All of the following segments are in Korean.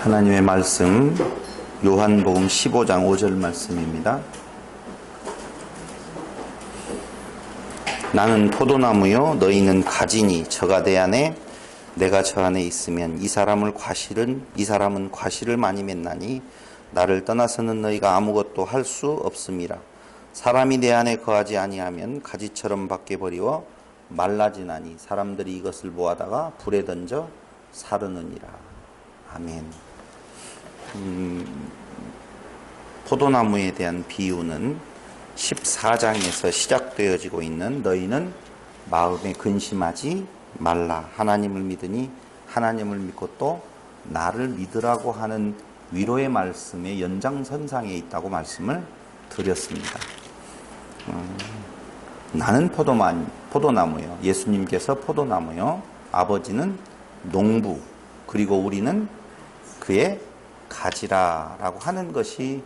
하나님의 말씀 요한복음 15장 5절 말씀입니다. 나는 포도나무요 너희는 가지니 저가 내 안에 내가 저 안에 있으면 이 사람은 과실을 많이 맺나니 나를 떠나서는 너희가 아무것도 할 수 없음이라. 사람이 내 안에 거하지 아니하면 가지처럼 밖에 버리워 말라지나니 사람들이 이것을 모아다가 불에 던져 사르느니라. 아멘. 포도나무에 대한 비유는 14장에서 시작되어지고 있는 너희는 마음에 근심하지 말라. 하나님을 믿으니 하나님을 믿고 또 나를 믿으라고 하는 위로의 말씀의 연장선상에 있다고 말씀을 드렸습니다. 나는 포도나무요. 예수님께서 포도나무요. 아버지는 농부. 그리고 우리는 그의 가지라라고 하는 것이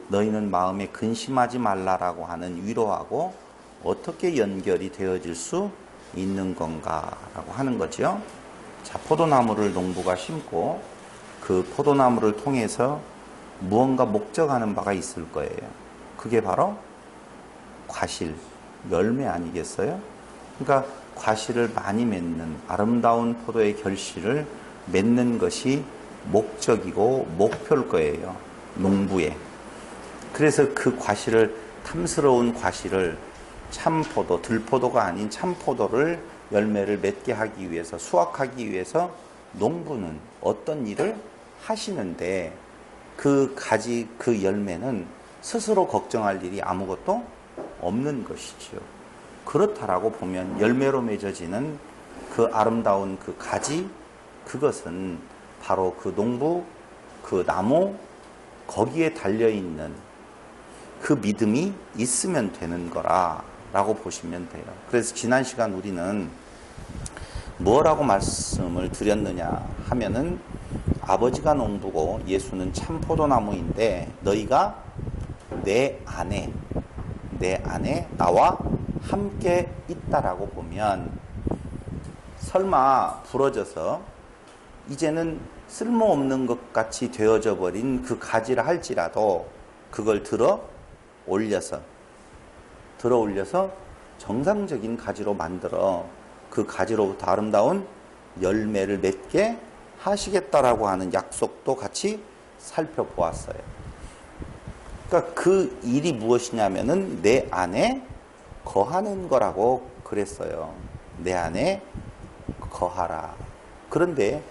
너희는 마음에 근심하지 말라라고 하는 위로하고 어떻게 연결이 되어질 수 있는 건가라고 하는 거죠. 자, 포도나무를 농부가 심고 그 포도나무를 통해서 무언가 목적하는 바가 있을 거예요. 그게 바로 과실, 열매 아니겠어요? 그러니까 과실을 많이 맺는 아름다운 포도의 결실을 맺는 것이 목적이고 목표일 거예요. 농부의. 그래서 그 과실을, 탐스러운 과실을 참포도, 들포도가 아닌 참포도를 열매를 맺게 하기 위해서, 수확하기 위해서 농부는 어떤 일을 하시는데 그 가지, 그 열매는 스스로 걱정할 일이 아무것도 없는 것이지요. 그렇다라고 보면 열매로 맺어지는 그 아름다운 그 가지, 그것은 바로 그 농부, 그 나무, 거기에 달려있는 그 믿음이 있으면 되는 거라고 보시면 돼요. 그래서 지난 시간 우리는 뭐라고 말씀을 드렸느냐 하면은 아버지가 농부고 예수는 참 포도나무인데 너희가 내 안에 나와 함께 있다라고 보면 설마 부러져서 이제는 쓸모없는 것 같이 되어져 버린 그 가지를 할지라도 그걸 들어 올려서 정상적인 가지로 만들어 그 가지로부터 아름다운 열매를 맺게 하시겠다라고 하는 약속도 같이 살펴보았어요. 그러니까 그 일이 무엇이냐면은 내 안에 거하는 거라고 그랬어요. 내 안에 거하라. 그런데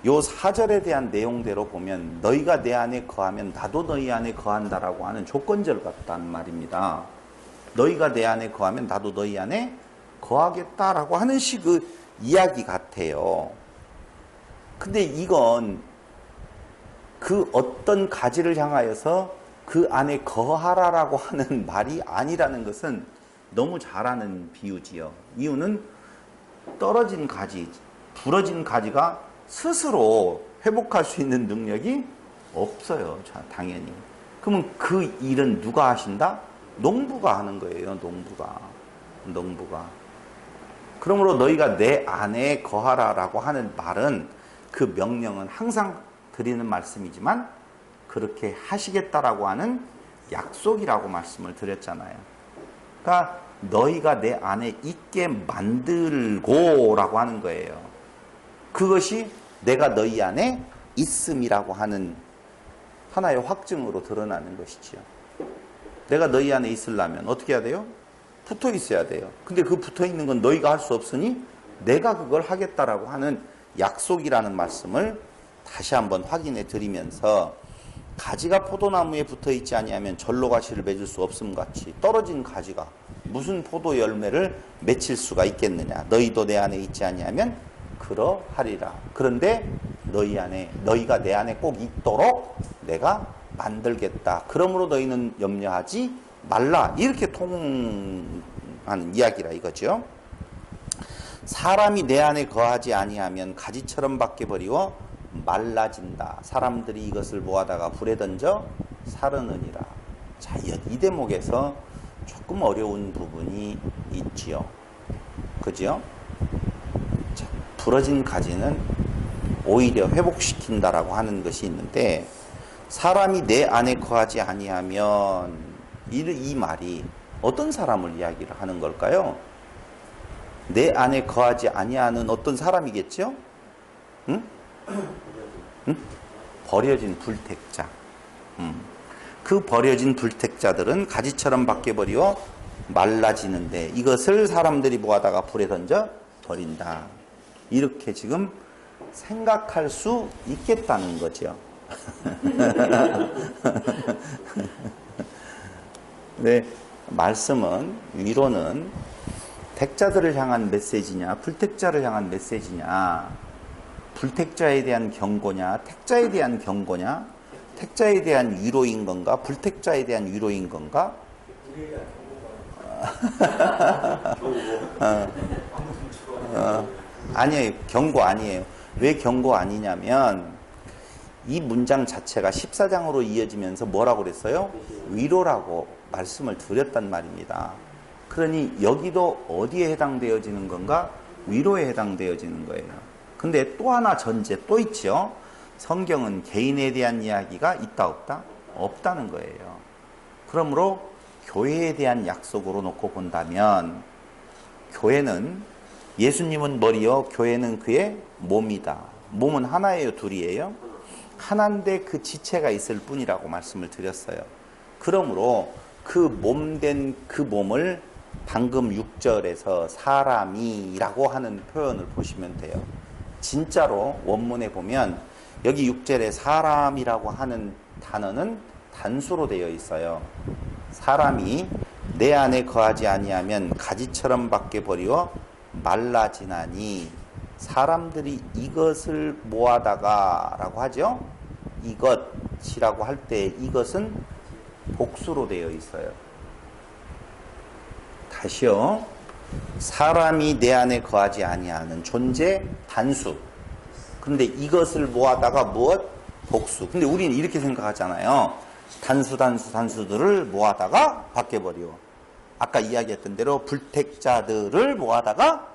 요 4절에 대한 내용대로 보면 너희가 내 안에 거하면 나도 너희 안에 거한다라고 하는 조건절 같단 말입니다. 너희가 내 안에 거하면 나도 너희 안에 거하겠다라고 하는 식의 이야기 같아요. 근데 이건 그 어떤 가지를 향하여서 그 안에 거하라라고 하는 말이 아니라는 것은 너무 잘 아는 비유지요. 이유는 떨어진 가지, 부러진 가지가 스스로 회복할 수 있는 능력이 없어요. 당연히. 그러면 그 일은 누가 하신다? 농부가 하는 거예요. 농부가. 그러므로 너희가 내 안에 거하라라고 하는 말은 그 명령은 항상 드리는 말씀이지만 그렇게 하시겠다라고 하는 약속이라고 말씀을 드렸잖아요. 그러니까 너희가 내 안에 있게 만들고라고 하는 거예요. 그것이 내가 너희 안에 있음이라고 하는 하나의 확증으로 드러나는 것이지요. 내가 너희 안에 있으려면 어떻게 해야 돼요? 붙어 있어야 돼요. 근데 그 붙어 있는 건 너희가 할 수 없으니 내가 그걸 하겠다라고 하는 약속이라는 말씀을 다시 한번 확인해 드리면서 가지가 포도나무에 붙어 있지 아니하면 절로 가시를 맺을 수 없음 같이 떨어진 가지가 무슨 포도 열매를 맺힐 수가 있겠느냐. 너희도 내 안에 있지 아니하면 그러하리라. 그런데 너희가 내 안에 꼭 있도록 내가 만들겠다. 그러므로 너희는 염려하지 말라. 이렇게 통하는 이야기라 이거죠. 사람이 내 안에 거하지 아니하면 가지처럼 밖에 버리워 말라진다. 사람들이 이것을 모아다가 불에 던져 사르느니라. 자, 이 대목에서 조금 어려운 부분이 있지요. 그죠? 부러진 가지는 오히려 회복시킨다라고 하는 것이 있는데, 사람이 내 안에 거하지 아니하면, 이 말이 어떤 사람을 이야기를 하는 걸까요? 내 안에 거하지 아니하는 어떤 사람이겠죠? 응? 응? 버려진 불택자. 그 버려진 불택자들은 가지처럼 바뀌어버려 말라지는데, 이것을 사람들이 모아다가 불에 던져 버린다. 이렇게 지금 생각할 수 있겠다는 거죠. 네, 말씀은, 위로는 택자들을 향한 메시지냐, 불택자를 향한 메시지냐, 불택자에 대한 경고냐, 택자에 대한 경고냐, 택자에 대한 위로인 건가, 불택자에 대한 위로인 건가? 아니에요. 경고 아니에요. 왜 경고 아니냐면, 이 문장 자체가 14장으로 이어지면서 뭐라고 그랬어요? 위로라고 말씀을 드렸단 말입니다. 그러니 여기도 어디에 해당되어지는 건가? 위로에 해당되어지는 거예요. 근데 또 하나 전제 또 있죠. 성경은 개인에 대한 이야기가 있다 없다? 없다는 거예요. 그러므로 교회에 대한 약속으로 놓고 본다면, 교회는, 예수님은 머리요, 교회는 그의 몸이다. 몸은 하나예요, 둘이에요? 하나인데 그 지체가 있을 뿐이라고 말씀을 드렸어요. 그러므로 그 몸된 그 몸을 방금 6절에서 사람이라고 하는 표현을 보시면 돼요. 진짜로 원문에 보면 여기 6절에 사람이라고 하는 단어는 단수로 되어 있어요. 사람이 내 안에 거하지 아니하면 가지처럼 밖에 버리워 말라지나니, 사람들이 이것을 모아다가 라고 하죠. 이것이라고 할 때 이것은 복수로 되어 있어요. 다시요. 사람이 내 안에 거하지 아니하는 존재 단수. 근데 이것을 모아다가 무엇? 복수. 근데 우리는 이렇게 생각하잖아요. 단수들을 모아다가 밖에 버리고, 아까 이야기했던 대로 불택자들을 모아다가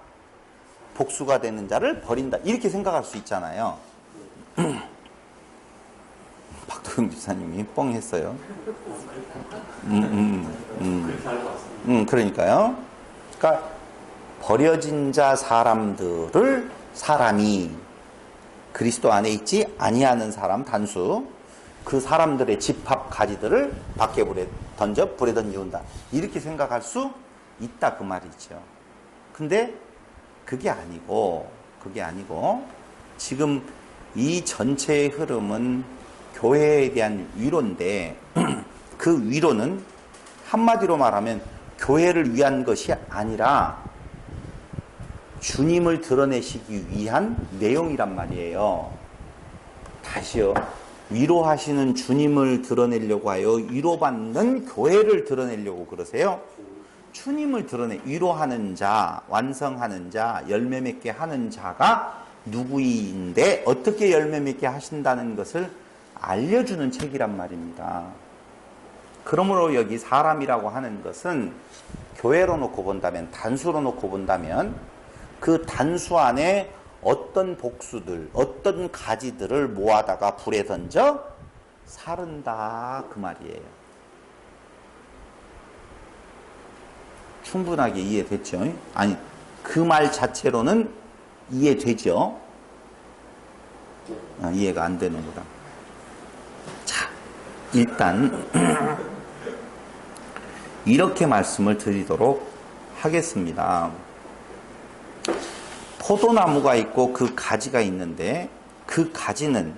복수가 되는 자를 버린다. 이렇게 생각할 수 있잖아요. 박도영 집사님이 뻥했어요. 그러니까요. 그러니까 버려진 자 사람들을, 사람이 그리스도 안에 있지 아니하는 사람 단수, 그 사람들의 집합 가지들을 밖에 불에 던지운다. 이렇게 생각할 수 있다 그 말이죠. 근데 그게 아니고 지금 이 전체의 흐름은 교회에 대한 위로인데, 그 위로는 한마디로 말하면 교회를 위한 것이 아니라 주님을 드러내시기 위한 내용이란 말이에요. 다시요. 위로하시는 주님을 드러내려고 하여 위로받는 교회를 드러내려고 그러세요? 주님을 위로하는 자, 완성하는 자, 열매 맺게 하는 자가 누구인데 어떻게 열매 맺게 하신다는 것을 알려주는 책이란 말입니다. 그러므로 여기 사람이라고 하는 것은 교회로 놓고 본다면, 단수로 놓고 본다면, 그 단수 안에 어떤 복수들, 어떤 가지들을 모아다가 불에 던져 사른다 그 말이에요. 충분하게 이해됐죠? 아니, 그 말 자체로는 이해되죠? 이해가 안 되는구나. 자, 일단 이렇게 말씀을 드리도록 하겠습니다. 포도나무가 있고 그 가지가 있는데, 그 가지는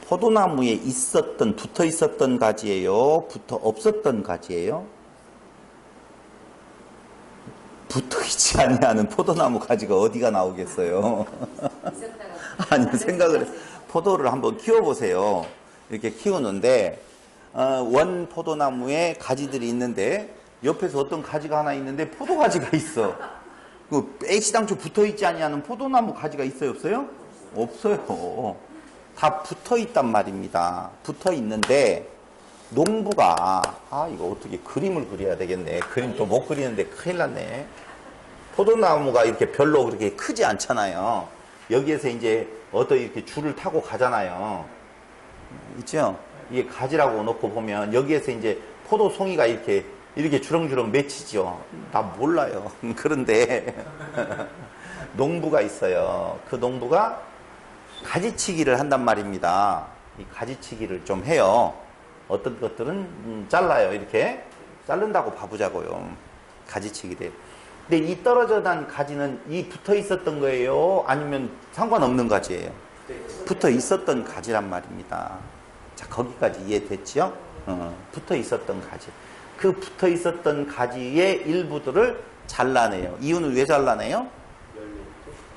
포도나무에 있었던, 붙어 있었던 가지예요? 붙어 없었던 가지예요? 붙어 있지 아니하는 포도나무 가지가 어디가 나오겠어요? 아니, 생각을 해서 포도를 한번 키워보세요. 이렇게 키우는데 원 포도나무에 가지들이 있는데 옆에서 어떤 가지가 하나 있는데 포도 가지가 있어. 그 애시당초 붙어 있지 아니하는 포도나무 가지가 있어요, 없어요? 없어요. 다 붙어 있단 말입니다. 붙어 있는데 농부가 이거 어떻게 그림을 그려야 되겠네. 그림 또 못 그리는데 큰일 났네. 포도나무가 이렇게 별로 그렇게 크지 않잖아요. 여기에서 이제 어떤 이렇게 줄을 타고 가잖아요. 있죠? 이게 가지라고 놓고 보면 여기에서 이제 포도송이가 이렇게 주렁주렁 맺히죠. 나 몰라요. 그런데 농부가 있어요. 그 농부가 가지치기를 한단 말입니다. 이 가지치기를 좀 해요. 어떤 것들은 잘라요. 이렇게 자른다고 봐보자고요. 가지치기를. 근데 이 떨어져 난 가지는 이 붙어 있었던 거예요? 아니면 상관없는 가지예요? 붙어 있었던 가지란 말입니다. 자, 거기까지 이해됐죠? 붙어 있었던 가지. 그 붙어 있었던 가지의 일부들을 잘라내요. 이유는 왜 잘라내요?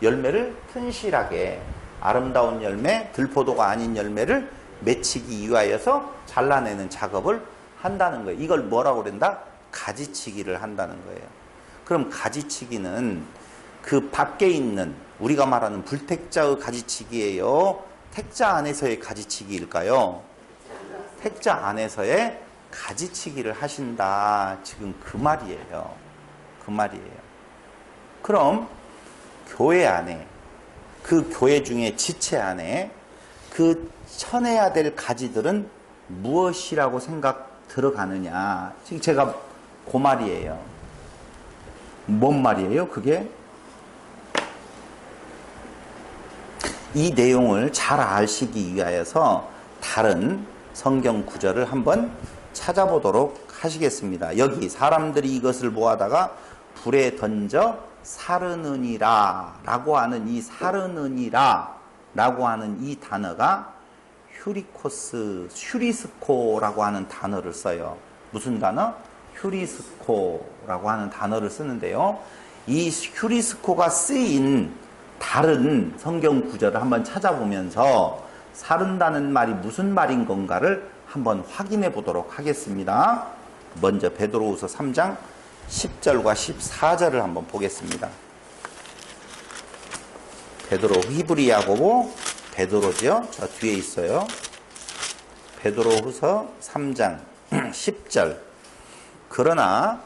열매를 튼실하게 아름다운 열매, 들포도가 아닌 열매를 맺히기 위하여서 잘라내는 작업을 한다는 거예요. 이걸 뭐라고 그런다? 가지치기를 한다는 거예요. 그럼 가지치기는 그 밖에 있는 우리가 말하는 불택자의 가지치기예요? 택자 안에서의 가지치기일까요? 택자 안에서의 가지치기를 하신다. 지금 그 말이에요. 그 말이에요. 그럼 교회 안에, 그 교회 중에 지체 안에 그 쳐내야 될 가지들은 무엇이라고 생각 들어가느냐. 지금 제가 그 말이에요. 뭔 말이에요? 그게? 이 내용을 잘 아시기 위하여서 다른 성경 구절을 한번 찾아보도록 하시겠습니다. 여기 사람들이 이것을 모아다가 불에 던져 사르느니라 라고 하는 이 사르느니라 라고 하는 이 단어가 휴리스코라고 하는 단어를 써요. 무슨 단어? 휴리스코라고 하는 단어를 쓰는데요. 이 휴리스코가 쓰인 다른 성경 구절을 한번 찾아보면서 사른다는 말이 무슨 말인 건가를 한번 확인해 보도록 하겠습니다. 먼저 베드로후서 3장 10절과 14절을 한번 보겠습니다. 베드로, 히브리 야고보, 베드로죠. 저 뒤에 있어요. 베드로후서 3장 10절. 그러나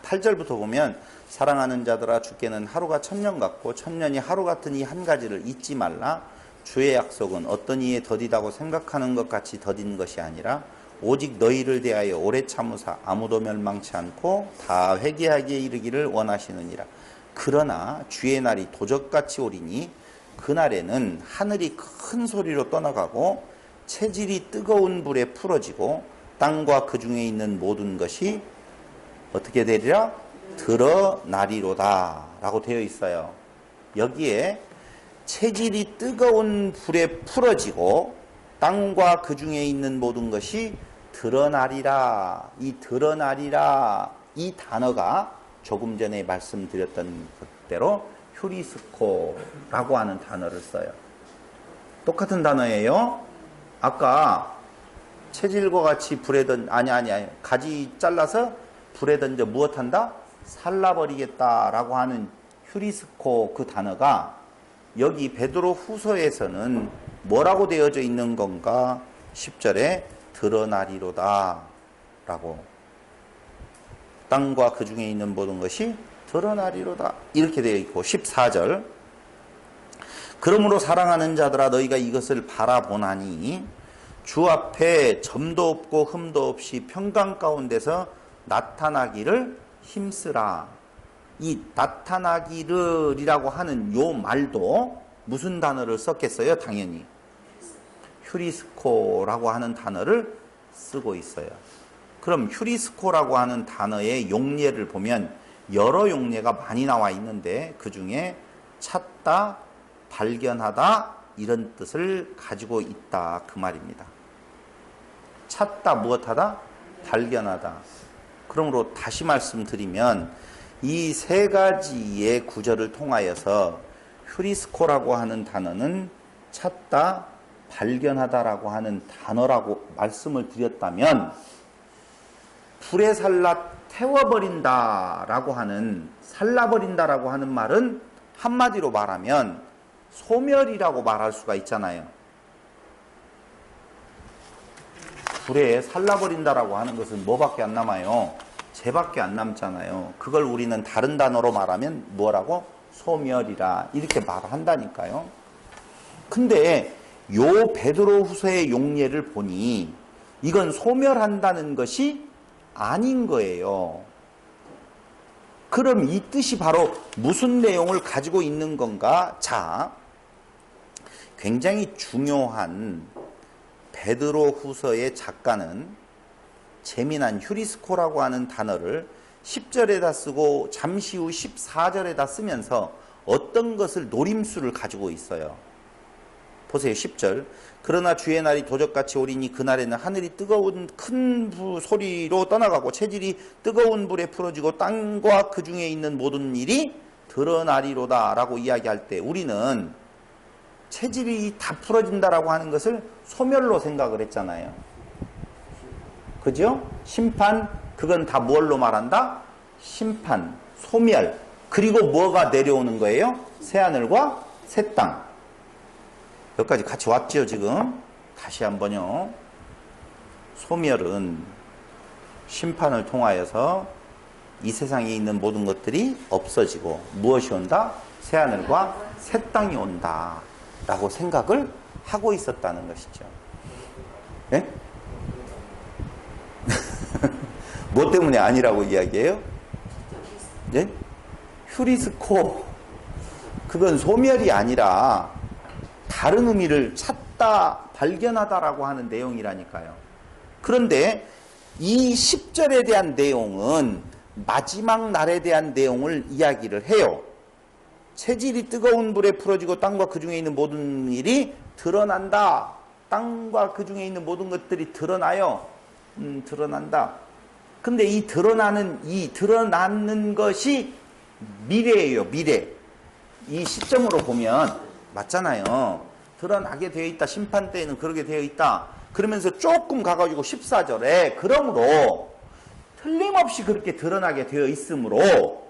8절부터 보면 사랑하는 자들아 주께는 하루가 1000년 같고 1000년이 하루 같은 이 한 가지를 잊지 말라. 주의 약속은 어떤 이에 더디다고 생각하는 것 같이 더딘 것이 아니라 오직 너희를 대하여 오래 참으사 아무도 멸망치 않고 다 회개하기에 이르기를 원하시느니라. 그러나 주의 날이 도적같이 오리니 그날에는 하늘이 큰 소리로 떠나가고 체질이 뜨거운 불에 풀어지고 땅과 그 중에 있는 모든 것이 어떻게 되리라? 드러나리로다 라고 되어 있어요. 여기에 체질이 뜨거운 불에 풀어지고 땅과 그 중에 있는 모든 것이 드러나리라. 이 드러나리라 이 단어가 조금 전에 말씀드렸던 그대로 휴리스코라고 하는 단어를 써요. 똑같은 단어예요. 아까 체질과 같이 불에 아니 가지 잘라서 불에 던져 무엇한다? 살라버리겠다라고 하는 휴리스코 그 단어가 여기 베드로 후서에서는 뭐라고 되어져 있는 건가? 10절에 드러나리로다 라고, 땅과 그 중에 있는 모든 것이 드러나리로다 이렇게 되어 있고, 14절 그러므로 사랑하는 자들아 너희가 이것을 바라보나니 주 앞에 점도 없고 흠도 없이 평강 가운데서 나타나기를 힘쓰라. 이 나타나기를이라고 하는 요 말도 무슨 단어를 썼겠어요? 당연히 휴리스코라고 하는 단어를 쓰고 있어요. 그럼 휴리스코라고 하는 단어의 용례를 보면 여러 용례가 많이 나와 있는데 그 중에 찾다, 발견하다 이런 뜻을 가지고 있다 그 말입니다. 찾다, 무엇하다? 발견하다. 그러므로 다시 말씀드리면 이 세 가지의 구절을 통하여서 휴리스코라고 하는 단어는 찾다, 발견하다라고 하는 단어라고 말씀을 드렸다면 불에 살라 태워버린다라고 하는, 살라버린다라고 하는 말은 한마디로 말하면 소멸이라고 말할 수가 있잖아요. 불에 살라버린다라고 하는 것은 뭐밖에 안 남아요? 죄밖에 안 남잖아요. 그걸 우리는 다른 단어로 말하면 뭐라고? 소멸이라 이렇게 말한다니까요. 근데 요 베드로후서의 용례를 보니 이건 소멸한다는 것이 아닌 거예요. 그럼 이 뜻이 바로 무슨 내용을 가지고 있는 건가? 자, 굉장히 중요한 베드로후서의 작가는 재미난 휴리스코라고 하는 단어를 10절에다 쓰고 잠시 후 14절에다 쓰면서 어떤 것을 노림수를 가지고 있어요. 보세요. 10절. 그러나 주의 날이 도적같이 오리니 그날에는 하늘이 뜨거운 큰 소리로 떠나가고 체질이 뜨거운 불에 풀어지고 땅과 그 중에 있는 모든 일이 드러나리로다 라고 이야기할 때 우리는 체질이 다 풀어진다라고 하는 것을 소멸로 생각을 했잖아요. 그죠? 심판, 그건 다 뭘로 말한다? 심판, 소멸, 그리고 뭐가 내려오는 거예요? 새하늘과 새 땅. 여기까지 같이 왔죠, 지금? 다시 한번요. 소멸은 심판을 통하여서 이 세상에 있는 모든 것들이 없어지고 무엇이 온다? 새하늘과 새 땅이 온다 라고 생각을 하고 있었다는 것이죠. 예? 뭐 때문에 아니라고 이야기해요? 예? 휴리스코, 그건 소멸이 아니라 다른 의미를 찾다, 발견하다라고 하는 내용이라니까요. 그런데 이 10절에 대한 내용은 마지막 날에 대한 내용을 이야기를 해요. 체질이 뜨거운 불에 풀어지고 땅과 그 중에 있는 모든 일이 드러난다. 땅과 그 중에 있는 모든 것들이 드러나요. 드러난다. 근데 이 드러나는 것이 미래예요, 미래. 이 시점으로 보면 맞잖아요. 드러나게 되어 있다. 심판 때에는 그렇게 되어 있다. 그러면서 조금 가가지고 14절에 그러므로 틀림없이 그렇게 드러나게 되어 있으므로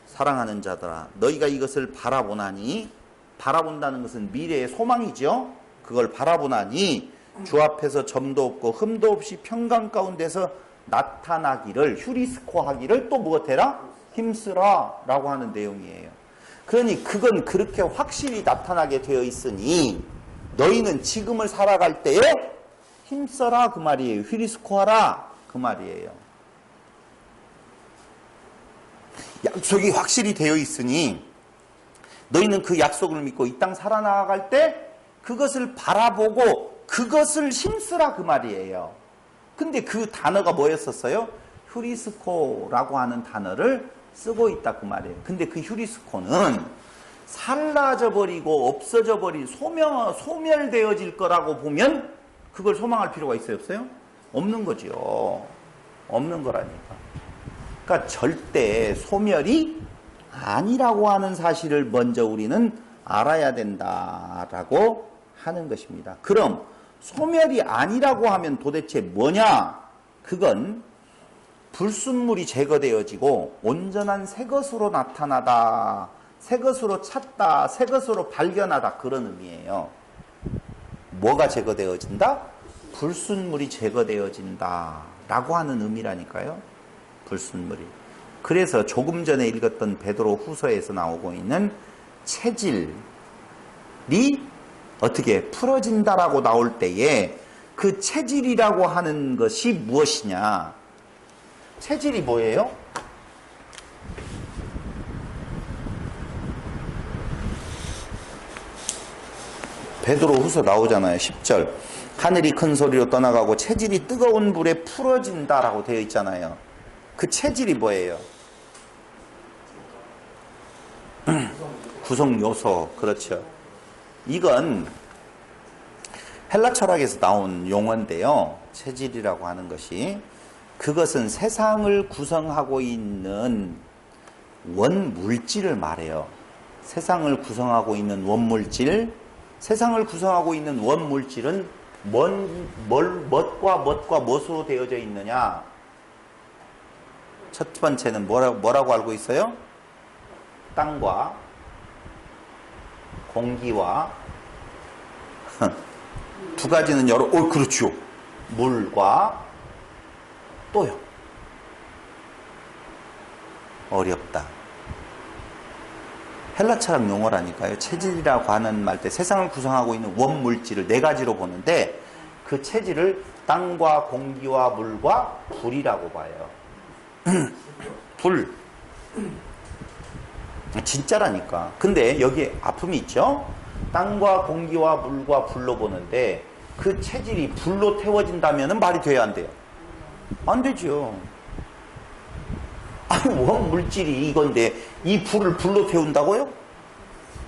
사랑하는 자들아 너희가 이것을 바라보나니, 바라본다는 것은 미래의 소망이죠. 그걸 바라보나니 주 앞에서 점도 없고 흠도 없이 평강 가운데서 나타나기를, 휴리스코 하기를 또 무엇해라? 힘쓰라 라고 하는 내용이에요. 그러니 그건 그렇게 확실히 나타나게 되어 있으니 너희는 지금을 살아갈 때에 힘써라 그 말이에요. 휴리스코 하라 그 말이에요. 약속이 확실히 되어 있으니 너희는 그 약속을 믿고 이 땅 살아나갈 때 그것을 바라보고 그것을 힘쓰라 그 말이에요. 근데 그 단어가 뭐였었어요? 휴리스코라고 하는 단어를 쓰고 있다 그 말이에요. 근데 그 휴리스코는 사라져 버리고 없어져 버릴, 소멸되어질 거라고 보면 그걸 소망할 필요가 있어요, 없어요? 없는 거죠. 없는 거라니까. 그러니까 절대 소멸이 아니라고 하는 사실을 먼저 우리는 알아야 된다라고 하는 것입니다. 그럼 소멸이 아니라고 하면 도대체 뭐냐? 그건 불순물이 제거되어지고 온전한 새 것으로 나타나다, 새 것으로 찾다, 새 것으로 발견하다 그런 의미예요. 뭐가 제거되어진다? 불순물이 제거되어진다 라고 하는 의미라니까요. 불순물이. 그래서 조금 전에 읽었던 베드로 후서에서 나오고 있는 체질이 어떻게 풀어진다라고 나올 때에 그 체질이라고 하는 것이 무엇이냐? 체질이 뭐예요? 베드로 후서 나오잖아요. 10절. 하늘이 큰 소리로 떠나가고 체질이 뜨거운 불에 풀어진다라고 되어 있잖아요. 그 체질이 뭐예요? 구성 요소. 그렇죠. 이건 헬라 철학에서 나온 용어인데요. 체질이라고 하는 것이 그것은 세상을 구성하고 있는 원물질을 말해요. 세상을 구성하고 있는 원물질, 세상을 구성하고 있는 원물질은 멋과 무엇으로 되어져 있느냐? 첫 번째는 뭐라고 알고 있어요? 땅과 공기와 두 가지는 그렇죠. 물과 또요. 어렵다. 헬라 철학 용어라니까요. 체질이라고 하는 말 때 세상을 구성하고 있는 원물질을 네 가지로 보는데 그 체질을 땅과 공기와 물과 불이라고 봐요. 불. 진짜라니까. 근데 여기에 아픔이 있죠? 땅과 공기와 물과 불로 보는데 그 체질이 불로 태워진다면 말이 돼야 안 돼요? 안 되죠. 아니, 원물질이 이건데 이 불을 불로 태운다고요?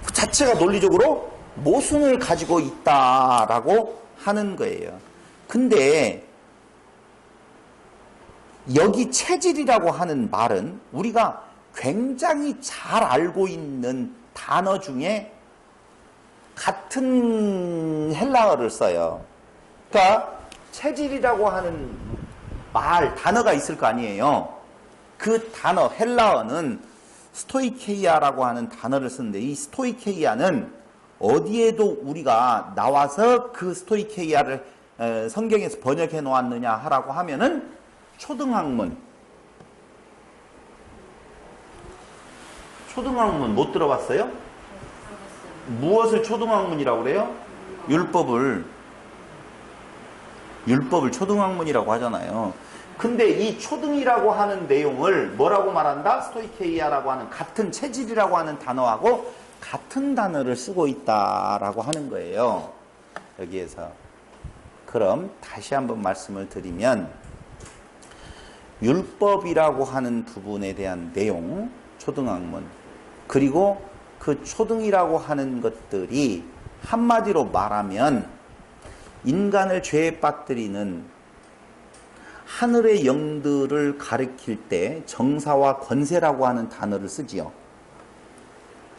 그 자체가 논리적으로 모순을 가지고 있다라고 하는 거예요. 근데 여기 체질이라고 하는 말은 우리가 굉장히 잘 알고 있는 단어 중에 같은 헬라어를 써요. 그러니까 체질이라고 하는 단어가 있을 거 아니에요. 그 단어, 헬라어는 스토이케이아라고 하는 단어를 쓰는데 이 스토이케이아는 어디에도 우리가 나와서 그 스토이케이아를 성경에서 번역해 놓았느냐 하라고 하면은 초등학문 못 들어봤어요? 무엇을 초등학문이라고 그래요? 율법을 초등학문이라고 하잖아요. 근데 이 초등이라고 하는 내용을 뭐라고 말한다? 스토이케이아라고 하는 같은 체질이라고 하는 단어하고 같은 단어를 쓰고 있다라고 하는 거예요. 여기에서. 그럼 다시 한번 말씀을 드리면 율법이라고 하는 부분에 대한 내용, 초등학문, 그리고 그 초등이라고 하는 것들이 한마디로 말하면 인간을 죄에 빠뜨리는 하늘의 영들을 가리킬 때 정사와 권세라고 하는 단어를 쓰지요.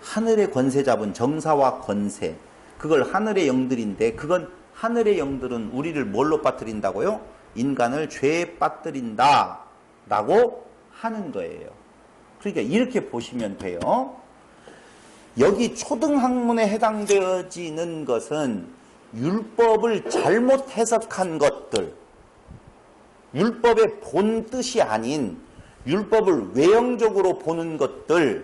하늘의 권세 잡은 정사와 권세, 그걸 하늘의 영들인데 그건 하늘의 영들은 우리를 뭘로 빠뜨린다고요? 인간을 죄에 빠뜨린다 라고 하는 거예요. 그러니까 이렇게 보시면 돼요. 여기 초등학문에 해당되어지는 것은 율법을 잘못 해석한 것들, 율법의 본 뜻이 아닌 율법을 외형적으로 보는 것들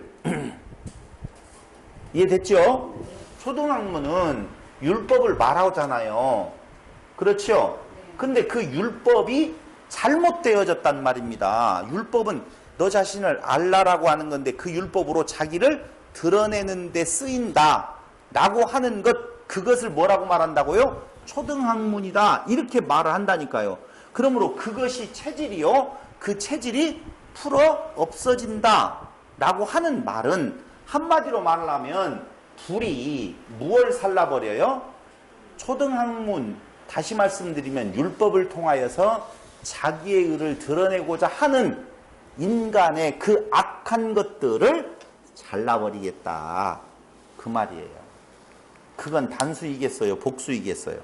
이해됐죠? 초등학문은 율법을 말하잖아요. 그렇죠? 근데 그 율법이 잘못되어졌단 말입니다. 율법은 너 자신을 알라라고 하는 건데 그 율법으로 자기를 드러내는 데 쓰인다 라고 하는 것, 그것을 뭐라고 말한다고요? 초등학문이다 이렇게 말을 한다니까요. 그러므로 그것이 체질이요, 그 체질이 풀어 없어진다 라고 하는 말은 한마디로 말하면 불이 무엇을 살라버려요? 초등학문, 다시 말씀드리면 율법을 통하여서 자기의 의를 드러내고자 하는 인간의 그 악한 것들을 잘라버리겠다 그 말이에요. 그건 단수이겠어요? 복수이겠어요?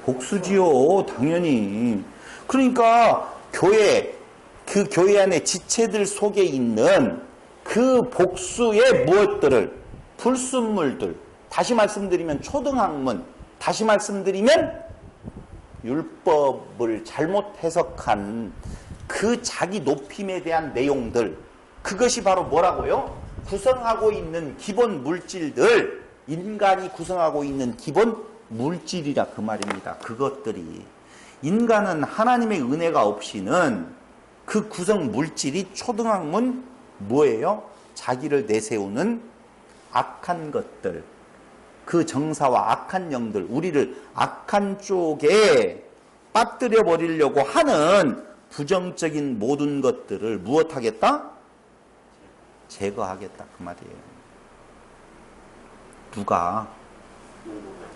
복수지요, 당연히. 그러니까 교회, 그 교회 안에 지체들 속에 있는 그 복수의 무엇들을, 불순물들, 다시 말씀드리면 초등학문, 다시 말씀드리면 율법을 잘못 해석한 그 자기 높임에 대한 내용들, 그것이 바로 뭐라고요? 구성하고 있는 기본 물질들, 인간이 구성하고 있는 기본 물질이라 그 말입니다. 그것들이. 인간은 하나님의 은혜가 없이는 그 구성 물질이 초등학문 뭐예요? 자기를 내세우는 악한 것들, 그 정사와 악한 영들, 우리를 악한 쪽에 빠뜨려 버리려고 하는 부정적인 모든 것들을 무엇하겠다? 제거하겠다 그 말이에요. 누가?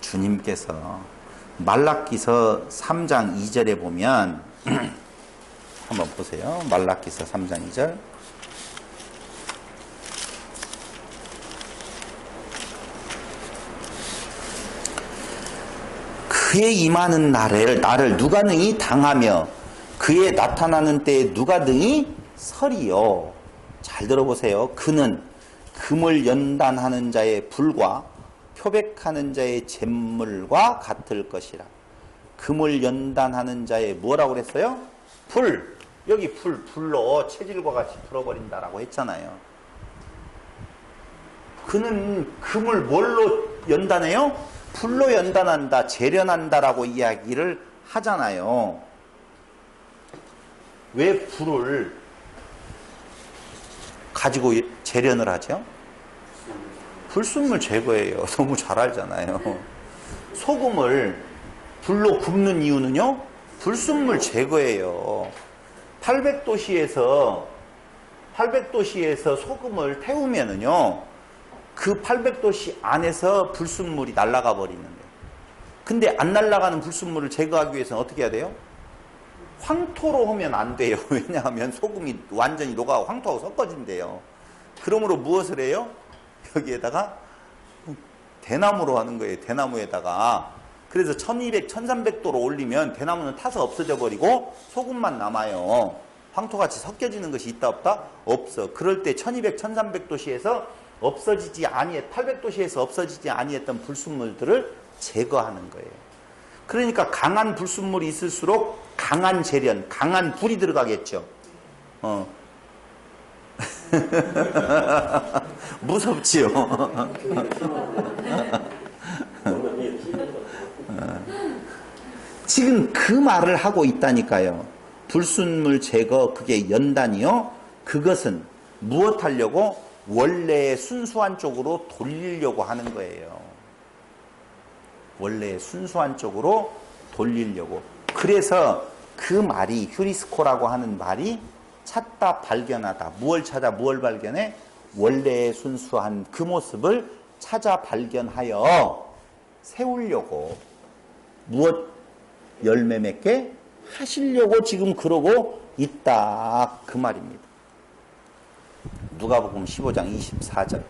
주님께서. 말라기서 3장 2절에 보면 한번 보세요. 말라기서 3장 2절. 그의 임하는 나를 누가 능히 당하며 그의 나타나는 때에 누가 능히 서리요. 잘 들어보세요. 그는 금을 연단하는 자의 불과 표백하는 자의 잿물과 같을 것이라. 금을 연단하는 자의 뭐라고 그랬어요? 불. 여기 불로 체질과 같이 불어버린다라고 했잖아요. 그는 금을 뭘로 연단해요? 불로 연단한다, 재련한다라고 이야기를 하잖아요. 왜 불을 가지고 재련을 하죠? 불순물 제거예요. 너무 잘 알잖아요. 소금을 불로 굽는 이유는요, 불순물 제거예요. 800도씨에서 소금을 태우면은요, 그 800도씨 안에서 불순물이 날아가 버리는 거예요. 근데 안 날아가는 불순물을 제거하기 위해서는 어떻게 해야 돼요? 황토로 하면 안 돼요. 왜냐하면 소금이 완전히 녹아가고 황토하고 섞어진대요. 그러므로 무엇을 해요? 여기에다가 대나무로 하는 거예요. 대나무에다가. 그래서 1200, 1300도로 올리면 대나무는 타서 없어져 버리고 소금만 남아요. 황토같이 섞여지는 것이 있다 없다? 없어. 그럴 때 1200, 1300도씨에서 800도씨에서 없어지지 아니했던 불순물들을 제거하는 거예요. 그러니까 강한 불순물이 있을수록 강한 재련, 강한 불이 들어가겠죠. 무섭지요. 지금 그 말을 하고 있다니까요. 불순물 제거, 그게 연단이요. 그것은 무엇 하려고? 원래의 순수한 쪽으로 돌리려고 하는 거예요. 원래의 순수한 쪽으로 돌리려고. 그래서 그 말이, 휴리스코라고 하는 말이 찾다 발견하다. 무엇을 찾아 무엇을 발견해? 원래의 순수한 그 모습을 찾아 발견하여 세우려고, 무엇 열매 맺게 하시려고 지금 그러고 있다, 그 말입니다. 누가복음 15장 24절.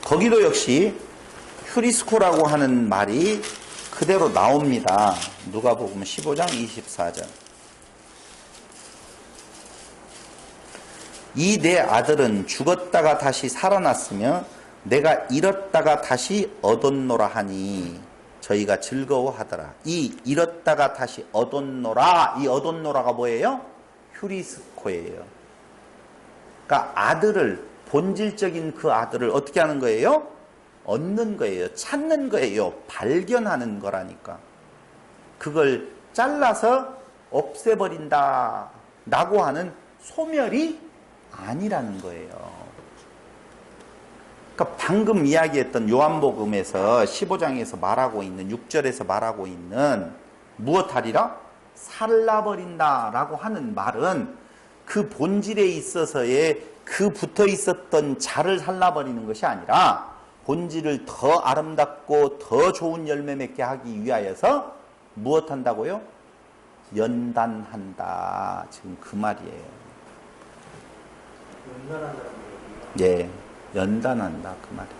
거기도 역시 휴리스코라고 하는 말이 그대로 나옵니다. 누가복음 15장 24절. 이 내 아들은 죽었다가 다시 살아났으며 내가 잃었다가 다시 얻었노라 하니 저희가 즐거워하더라. 이 잃었다가 다시 얻었노라, 이 얻었노라가 뭐예요? 휴리스코예요. 그러니까 아들을, 본질적인 그 아들을 어떻게 하는 거예요? 얻는 거예요. 찾는 거예요. 발견하는 거라니까. 그걸 잘라서 없애버린다 라고 하는 소멸이 아니라는 거예요. 그러니까 방금 이야기했던 요한복음에서 15장에서 말하고 있는, 6절에서 말하고 있는 무엇하리라? 살라버린다 라고 하는 말은 그 본질에 있어서의 그 붙어 있었던 자를 살라버리는 것이 아니라 본질을 더 아름답고 더 좋은 열매 맺게 하기 위하여서 무엇한다고요? 연단한다. 지금 그 말이에요. 예, 연단한다 그 말이에요.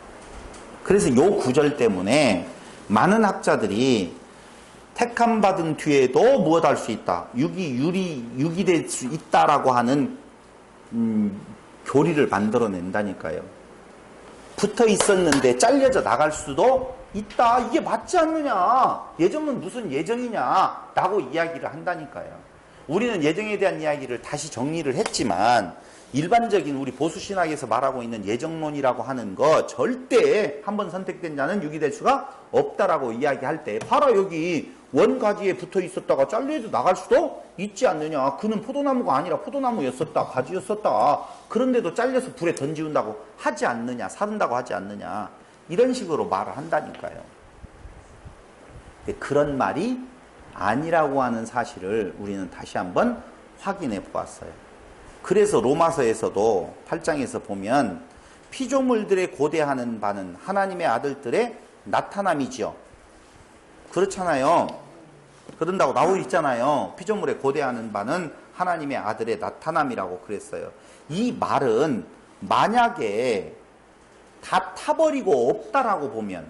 그래서 요 구절 때문에 많은 학자들이 택함 받은 뒤에도 무엇 할 수 있다? 육이 될 수 있다라고 하는 교리를 만들어낸다니까요. 붙어 있었는데 잘려져 나갈 수도 있다. 이게 맞지 않느냐? 예정은 무슨 예정이냐? 라고 이야기를 한다니까요. 우리는 예정에 대한 이야기를 다시 정리를 했지만 일반적인 우리 보수신학에서 말하고 있는 예정론이라고 하는 거 절대 한번 선택된 자는 육이 될 수가 없다라고 이야기할 때 봐라, 여기 원가지에 붙어 있었다가 잘려져 나갈 수도 있지 않느냐. 그는 포도나무가 아니라 포도나무였었다, 가지였었다. 그런데도 잘려서 불에 던지운다고 하지 않느냐, 사른다고 하지 않느냐. 이런 식으로 말을 한다니까요. 그런 말이 아니라고 하는 사실을 우리는 다시 한번 확인해 보았어요. 그래서 로마서에서도 8장에서 보면 피조물들의 고대하는 바는 하나님의 아들들의 나타남이지요. 그렇잖아요. 그런다고 나오고 있잖아요. 피조물의 고대하는 바는 하나님의 아들의 나타남이라고 그랬어요. 이 말은 만약에 다 타버리고 없다라고 보면,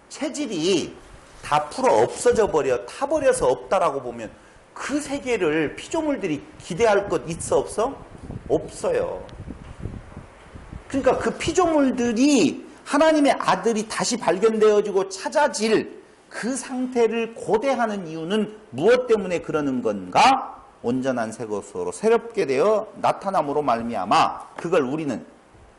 체질이 다 풀어 없어져 버려, 타버려서 없다라고 보면 그 세계를 피조물들이 기대할 것 있어 없어? 없어요. 그러니까 그 피조물들이 하나님의 아들이 다시 발견되어지고 찾아질 그 상태를 고대하는 이유는 무엇 때문에 그러는 건가? 온전한 새 것으로 새롭게 되어 나타남으로 말미암아 그걸 우리는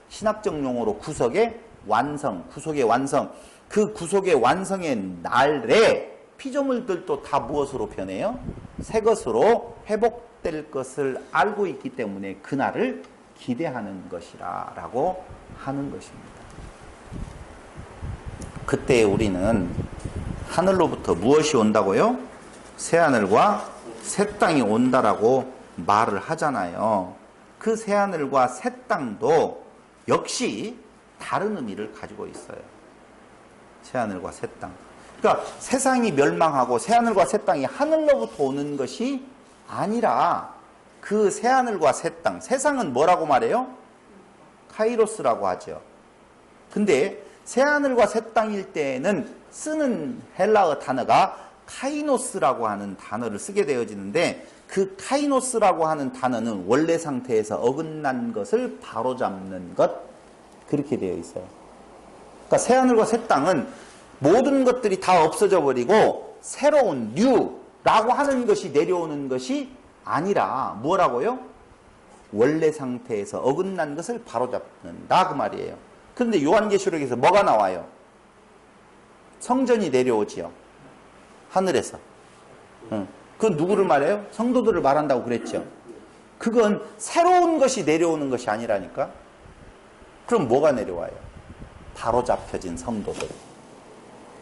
신학적 용어로 구속의 완성, 구속의 완성, 그 구속의 완성의 날에 피조물들도 다 무엇으로 변해요? 새 것으로 회복될 것을 알고 있기 때문에 그날을 기대하는 것이라 라고 하는 것입니다. 그때 우리는 하늘로부터 무엇이 온다고요? 새하늘과 새 땅이 온다라고 말을 하잖아요. 그 새하늘과 새 땅도 역시 다른 의미를 가지고 있어요. 새하늘과 새 땅. 그러니까 세상이 멸망하고 새하늘과 새 땅이 하늘로부터 오는 것이 아니라 그 새하늘과 새 땅, 세상은 뭐라고 말해요? 카이로스라고 하죠. 근데 새하늘과 새 땅일 때에는 쓰는 헬라어 단어가 카이노스라고 하는 단어를 쓰게 되어지는데 그 카이노스라고 하는 단어는 원래 상태에서 어긋난 것을 바로잡는 것, 그렇게 되어 있어요. 그러니까 새하늘과 새 땅은 모든 것들이 다 없어져 버리고 새로운 뉴라고 하는 것이 내려오는 것이 아니라 뭐라고요? 원래 상태에서 어긋난 것을 바로잡는다 그 말이에요. 그런데 요한계시록에서 뭐가 나와요? 성전이 내려오지요. 하늘에서. 그건 누구를 말해요? 성도들을 말한다고 그랬죠. 그건 새로운 것이 내려오는 것이 아니라니까. 그럼 뭐가 내려와요? 바로잡혀진 성도들.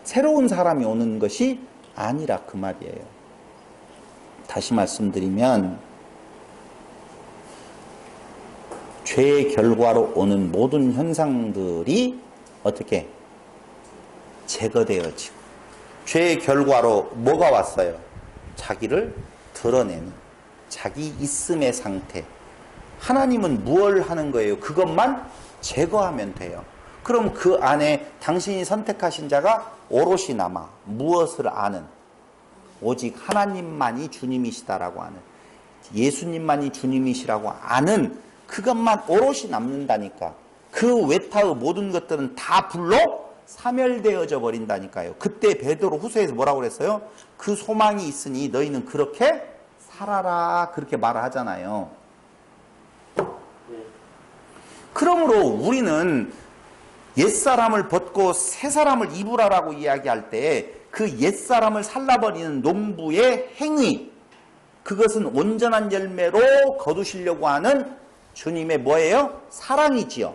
새로운 사람이 오는 것이 아니라 그 말이에요. 다시 말씀드리면 죄의 결과로 오는 모든 현상들이 어떻게 제거되어지고, 죄의 결과로 뭐가 왔어요? 자기를 드러내는 자기 있음의 상태. 하나님은 무엇을 하는 거예요? 그것만 제거하면 돼요. 그럼 그 안에 당신이 선택하신 자가 오롯이 남아 무엇을 아는? 오직 하나님만이 주님이시다라고 하는, 예수님만이 주님이시라고 아는 그것만 오롯이 남는다니까. 그 외타의 모든 것들은 다 불로 사멸되어져 버린다니까요. 그때 베드로 후서에서 뭐라고 그랬어요? 그 소망이 있으니 너희는 그렇게 살아라, 그렇게 말을 하잖아요. 그러므로 우리는 옛사람을 벗고 새사람을 입으라라고 이야기할 때 그 옛사람을 살라버리는 농부의 행위, 그것은 온전한 열매로 거두시려고 하는 주님의 뭐예요? 사랑이지요.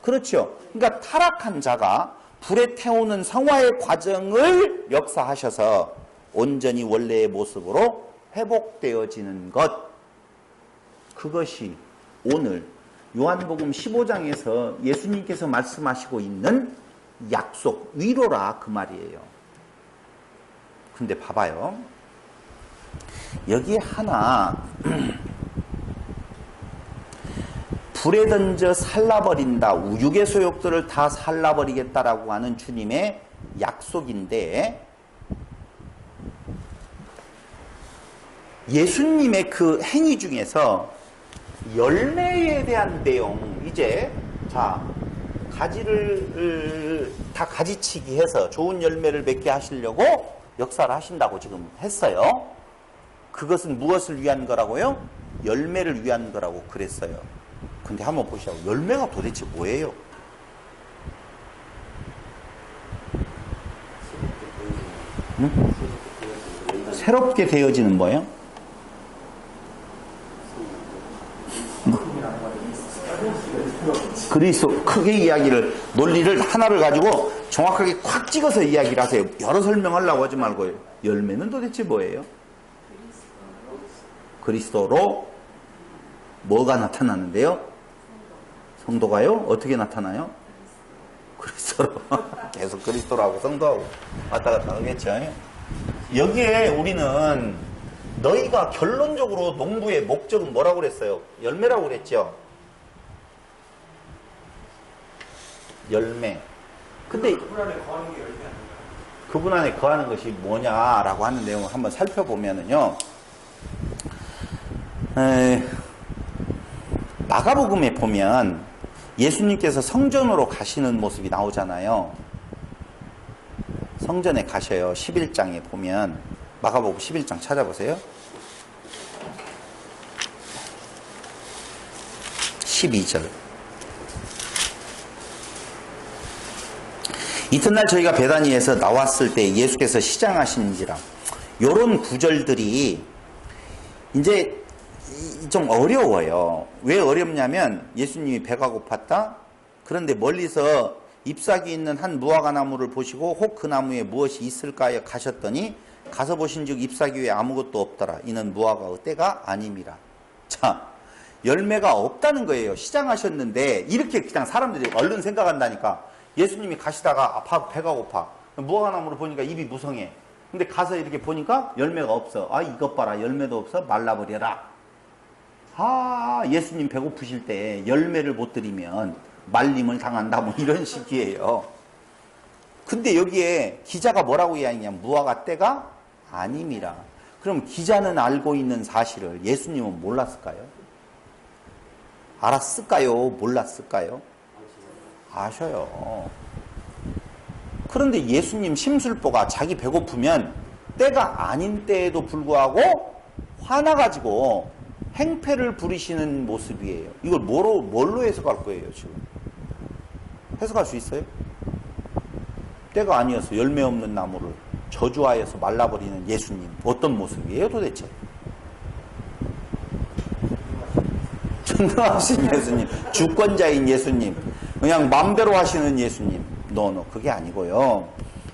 그렇죠. 그러니까 타락한 자가 불에 태우는 성화의 과정을 역사하셔서 온전히 원래의 모습으로 회복되어지는 것, 그것이 오늘 요한복음 15장에서 예수님께서 말씀하시고 있는 약속, 위로라 그 말이에요. 근데 봐봐요. 여기에 하나 불에 던져 살라버린다, 육의 소욕들을 다 살라버리겠다라고 하는 주님의 약속인데, 예수님의 그 행위 중에서 열매에 대한 내용, 이제 자 가지를 다 가지치기 해서 좋은 열매를 맺게 하시려고 역사를 하신다고 지금 했어요. 그것은 무엇을 위한 거라고요? 열매를 위한 거라고 그랬어요. 근데 한번 보시라고. 열매가 도대체 뭐예요? 응? 새롭게 되어지는 뭐예요? 그리스도, 크게 이야기를, 논리를 하나를 가지고 정확하게 콱 찍어서 이야기를 하세요. 여러 설명하려고 하지 말고. 열매는 도대체 뭐예요? 그리스도로 뭐가 나타나는데요? 성도가요? 어떻게 나타나요? 그리스도로. 계속 그리스도라고 성도하고 왔다 갔다 하겠죠. 여기에 우리는 너희가 결론적으로 농부의 목적은 뭐라고 그랬어요? 열매라고 그랬죠. 열매. 근데 그분 안에 거하는 게 열매 아닌가요? 그분 안에 거하는 것이 뭐냐라고 하는 내용을 한번 살펴보면은요. 마가복음에 보면 예수님께서 성전으로 가시는 모습이 나오잖아요. 성전에 가셔요. 11장에 보면 마가복음 11장 찾아보세요. 12절. 이튿날 저희가 베다니에서 나왔을 때 예수께서 시장하신지라. 요런 구절들이 이제 좀 어려워요. 왜 어렵냐면 예수님이 배가 고팠다. 그런데 멀리서 잎사귀 있는 한 무화과 나무를 보시고 혹 그 나무에 무엇이 있을까요? 가셨더니 가서 보신즉 잎사귀 위에 아무것도 없더라. 이는 무화과의 때가 아님이라. 자, 열매가 없다는 거예요. 시장하셨는데 이렇게 그냥 사람들이 얼른 생각한다니까. 예수님이 가시다가 아파 배가 고파. 무화과 나무를 보니까 잎이 무성해. 근데 가서 이렇게 보니까 열매가 없어. 아, 이것 봐라. 열매도 없어. 말라버려라. 아, 예수님 배고프실 때 열매를 못 드리면 말림을 당한다. 뭐 이런 식이에요. 근데 여기에 기자가 뭐라고 이야기하냐면 무화과 때가 아님이라. 그럼 기자는 알고 있는 사실을 예수님은 몰랐을까요? 알았을까요? 몰랐을까요? 아셔요. 그런데 예수님 심술보가 자기 배고프면 때가 아닌 때에도 불구하고 화나가지고 행패를 부리시는 모습이에요. 이걸 뭘로 해석할 거예요, 지금? 해석할 수 있어요? 때가 아니어서 열매 없는 나무를 저주하여서 말라버리는 예수님. 어떤 모습이에요, 도대체? 전능하신 예수님, 주권자인 예수님, 그냥 맘대로 하시는 예수님. 그게 아니고요.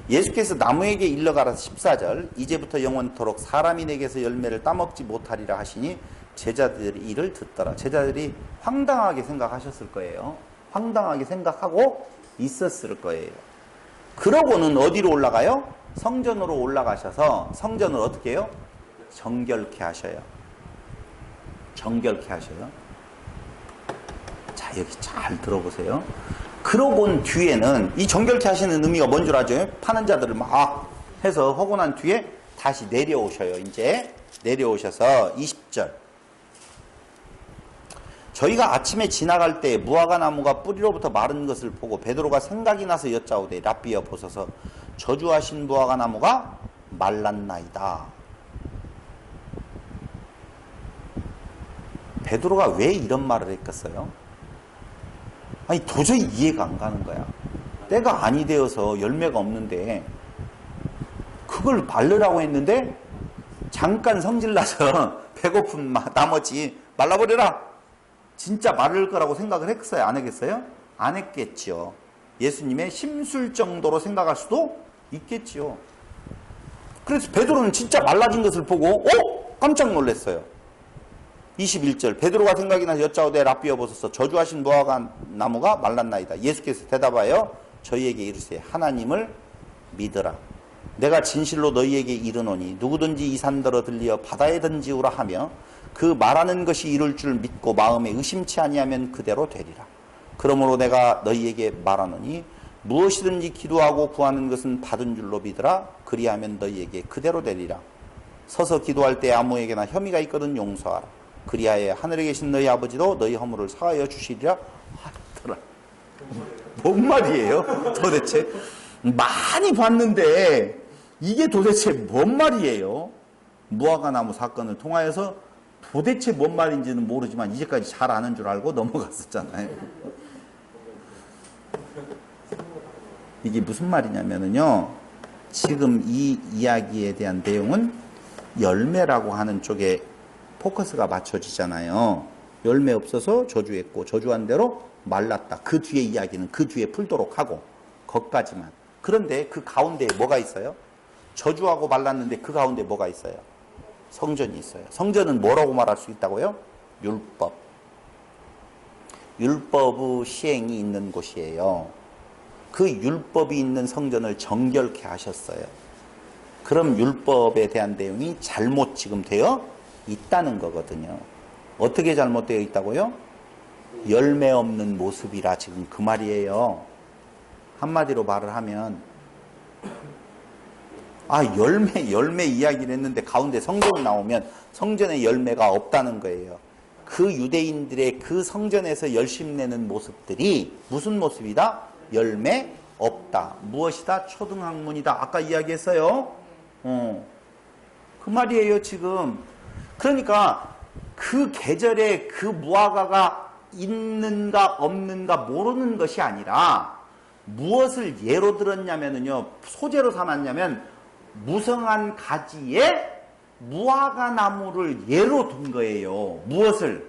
예수께서 나무에게 일러가라 14절. 이제부터 영원토록 사람이 내게서 열매를 따먹지 못하리라 하시니 제자들이 이를 듣더라. 제자들이 황당하게 생각하셨을 거예요. 황당하게 생각하고 있었을 거예요. 그러고는 어디로 올라가요? 성전으로 올라가셔서 성전을 어떻게 해요? 정결케 하셔요. 정결케 하셔요. 자, 여기 잘 들어보세요. 그러고 뒤에는 이 정결케 하시는 의미가 뭔 줄 아죠? 파는 자들을 막 해서 하고 난 뒤에 다시 내려오셔요. 이제 내려오셔서 20절. 저희가 아침에 지나갈 때 무화과 나무가 뿌리로부터 마른 것을 보고 베드로가 생각이 나서 여짜오되 랍비여 보소서 저주하신 무화과 나무가 말랐나이다. 베드로가 왜 이런 말을 했겠어요? 아니 도저히 이해가 안 가는 거야. 때가 아니 되어서 열매가 없는데 그걸 말르라고 했는데 잠깐 성질나서 배고픈 나머지 말라버려라. 진짜 마를 거라고 생각을 했어요? 안 했겠어요? 안 했겠죠. 예수님의 심술 정도로 생각할 수도 있겠죠. 그래서 베드로는 진짜 말라진 것을 보고 깜짝 놀랐어요. 21절 베드로가 생각이 나서 여짜오되 랍비여 보소서 저주하신 무화과 나무가 말랐나이다. 예수께서 대답하여 저희에게 이르시되 하나님을 믿으라. 내가 진실로 너희에게 이르노니 누구든지 이 산더러 들리어 바다에 던지우라 하며 그 말하는 것이 이룰 줄 믿고 마음에 의심치 아니하면 그대로 되리라. 그러므로 내가 너희에게 말하노니 무엇이든지 기도하고 구하는 것은 받은 줄로 믿으라. 그리하면 너희에게 그대로 되리라. 서서 기도할 때 아무에게나 혐의가 있거든 용서하라. 그리하여 하늘에 계신 너희 아버지도 너희 허물을 사하여 주시리라 하더라. 뭔 말이에요? 도대체 많이 봤는데 이게 도대체 뭔 말이에요? 무화과 나무 사건을 통하여서 도대체 뭔 말인지는 모르지만 이제까지 잘 아는 줄 알고 넘어갔었잖아요. 이게 무슨 말이냐면요. 지금 이 이야기에 대한 내용은 열매라고 하는 쪽에 포커스가 맞춰지잖아요. 열매 없어서 저주했고 저주한 대로 말랐다. 그 뒤에 이야기는 그 뒤에 풀도록 하고 거기까지만. 그런데 그 가운데에 뭐가 있어요? 저주하고 말랐는데 그 가운데 뭐가 있어요? 성전이 있어요. 성전은 뭐라고 말할 수 있다고요? 율법. 율법의 시행이 있는 곳이에요. 그 율법이 있는 성전을 정결케 하셨어요. 그럼 율법에 대한 내용이 잘못 지금 되어 있다는 거거든요. 어떻게 잘못되어 있다고요? 열매 없는 모습이라 지금 그 말이에요. 한마디로 말을 하면 열매 이야기를 했는데 가운데 성전이 나오면 성전에 열매가 없다는 거예요. 그 유대인들의 그 성전에서 열심 내는 모습들이 무슨 모습이다? 열매 없다. 무엇이다? 초등학문이다. 아까 이야기했어요. 그 말이에요, 지금. 그러니까 그 계절에 그 무화과가 있는가 없는가 모르는 것이 아니라 무엇을 예로 들었냐면요. 소재로 삼았냐면 무성한 가지에 무화과 나무를 예로 둔 거예요. 무엇을?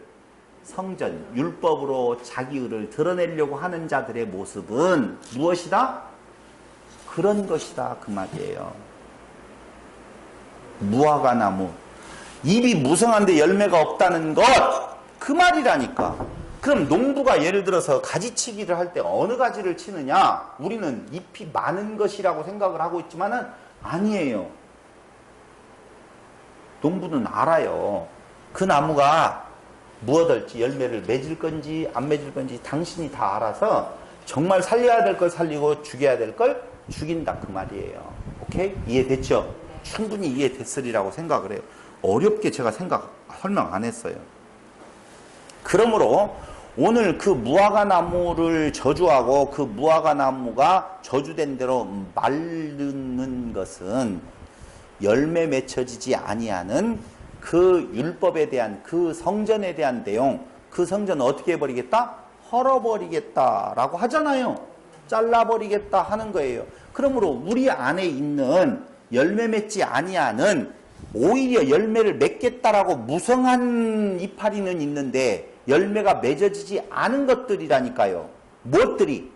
성전, 율법으로 자기 의를 드러내려고 하는 자들의 모습은 무엇이다? 그런 것이다. 그 말이에요. 무화과 나무. 잎이 무성한데 열매가 없다는 것. 그 말이라니까. 그럼 농부가 예를 들어서 가지치기를 할 때 어느 가지를 치느냐? 우리는 잎이 많은 것이라고 생각을 하고 있지만은 아니에요. 농부는 알아요. 그 나무가 무엇 할지 열매를 맺을 건지 안 맺을 건지 당신이 다 알아서 정말 살려야 될 걸 살리고 죽여야 될 걸 죽인다. 그 말이에요. 오케이? 이해됐죠? 충분히 이해됐으리라고 생각을 해요. 어렵게 제가 설명 안 했어요. 그러므로 오늘 그 무화과 나무를 저주하고 그 무화과 나무가 저주된 대로 마르는 것은 열매 맺혀지지 아니하는 그 율법에 대한 그 성전에 대한 내용, 그 성전을 어떻게 해버리겠다? 헐어버리겠다라고 하잖아요. 잘라버리겠다 하는 거예요. 그러므로 우리 안에 있는 열매 맺지 아니하는 오히려 열매를 맺겠다라고 무성한 이파리는 있는데 열매가 맺어지지 않은 것들이라니까요. 무엇들이?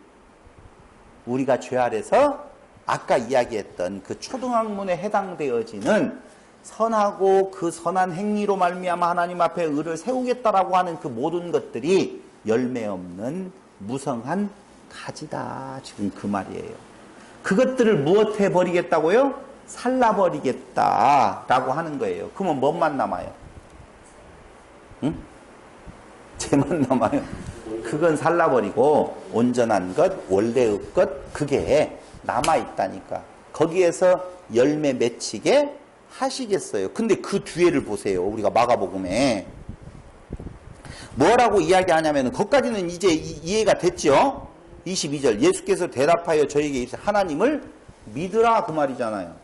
우리가 죄 아래서 아까 이야기했던 그 초등학문에 해당되어지는 선하고 그 선한 행위로 말미암아 하나님 앞에 의를 세우겠다라고 하는 그 모든 것들이 열매 없는 무성한 가지다. 지금 그 말이에요. 그것들을 무엇 해버리겠다고요? 살라버리겠다라고 하는 거예요. 그러면 뭐만 남아요? 응? 죄만 남아요. 그건 살라버리고 온전한 것, 원래의 것, 그게 남아있다니까. 거기에서 열매 맺히게 하시겠어요. 근데 그 뒤에를 보세요. 우리가 마가복음에 뭐라고 이야기하냐면 거기까지는 이제 이해가 됐죠. 22절 예수께서 대답하여 저에게 이르시되 하나님을 믿으라 그 말이잖아요.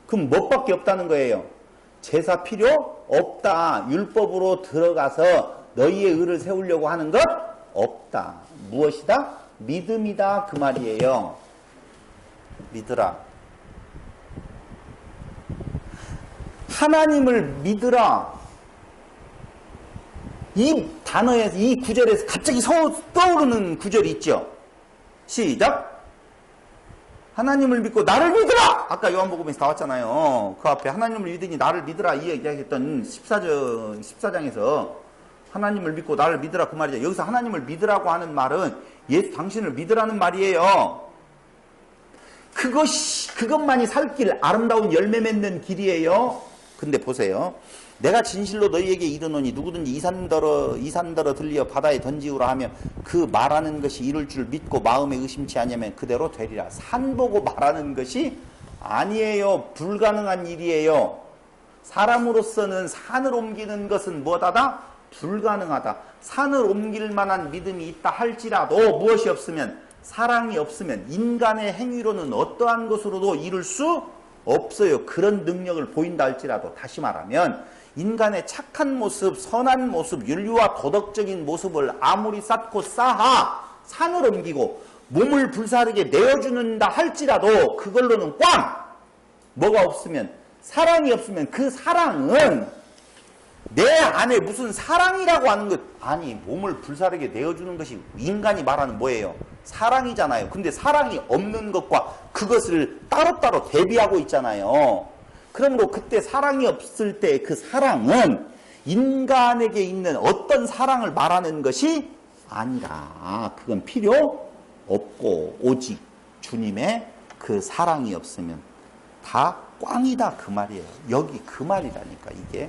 그럼 뭐밖에 없다는 거예요? 제사 필요 없다. 율법으로 들어가서 너희의 의를 세우려고 하는 것 없다. 무엇이다? 믿음이다 그 말이에요. 믿으라. 하나님을 믿으라. 이 단어에서, 이 구절에서 갑자기 떠오르는 구절이 있죠. 시작. 하나님을 믿고 나를 믿으라. 아까 요한복음에서 나왔잖아요. 그 앞에 하나님을 믿으니 나를 믿으라 이야기했던 14장에서 하나님을 믿고 나를 믿으라 그 말이죠. 여기서 하나님을 믿으라고 하는 말은 예수 당신을 믿으라는 말이에요. 그것만이 살 길, 아름다운 열매 맺는 길이에요. 근데 보세요. 내가 진실로 너희에게 이르노니 누구든지 이산더러 들리어 바다에 던지우라 하며 그 말하는 것이 이룰 줄 믿고 마음에 의심치 아니하면 그대로 되리라. 산 보고 말하는 것이 아니에요. 불가능한 일이에요. 사람으로서는 산을 옮기는 것은 뭐다다? 불가능하다. 산을 옮길 만한 믿음이 있다 할지라도 무엇이 없으면, 사랑이 없으면 인간의 행위로는 어떠한 것으로도 이룰 수 없어요. 그런 능력을 보인다 할지라도. 다시 말하면 인간의 착한 모습, 선한 모습, 윤리와 도덕적인 모습을 아무리 쌓고 쌓아 산을 옮기고 몸을 불사르게 내어주는다 할지라도 그걸로는 꽝! 뭐가 없으면, 사랑이 없으면 그 사랑은 내 안에 무슨 사랑이라고 하는 것, 아니 몸을 불사르게 내어주는 것이 인간이 말하는 뭐예요? 사랑이잖아요. 근데 사랑이 없는 것과 그것을 따로따로 대비하고 있잖아요. 그러므로 그때 사랑이 없을 때 그 사랑은 인간에게 있는 어떤 사랑을 말하는 것이 아니라 그건 필요 없고 오직 주님의 그 사랑이 없으면 다 꽝이다 그 말이에요. 여기 그 말이라니까 이게.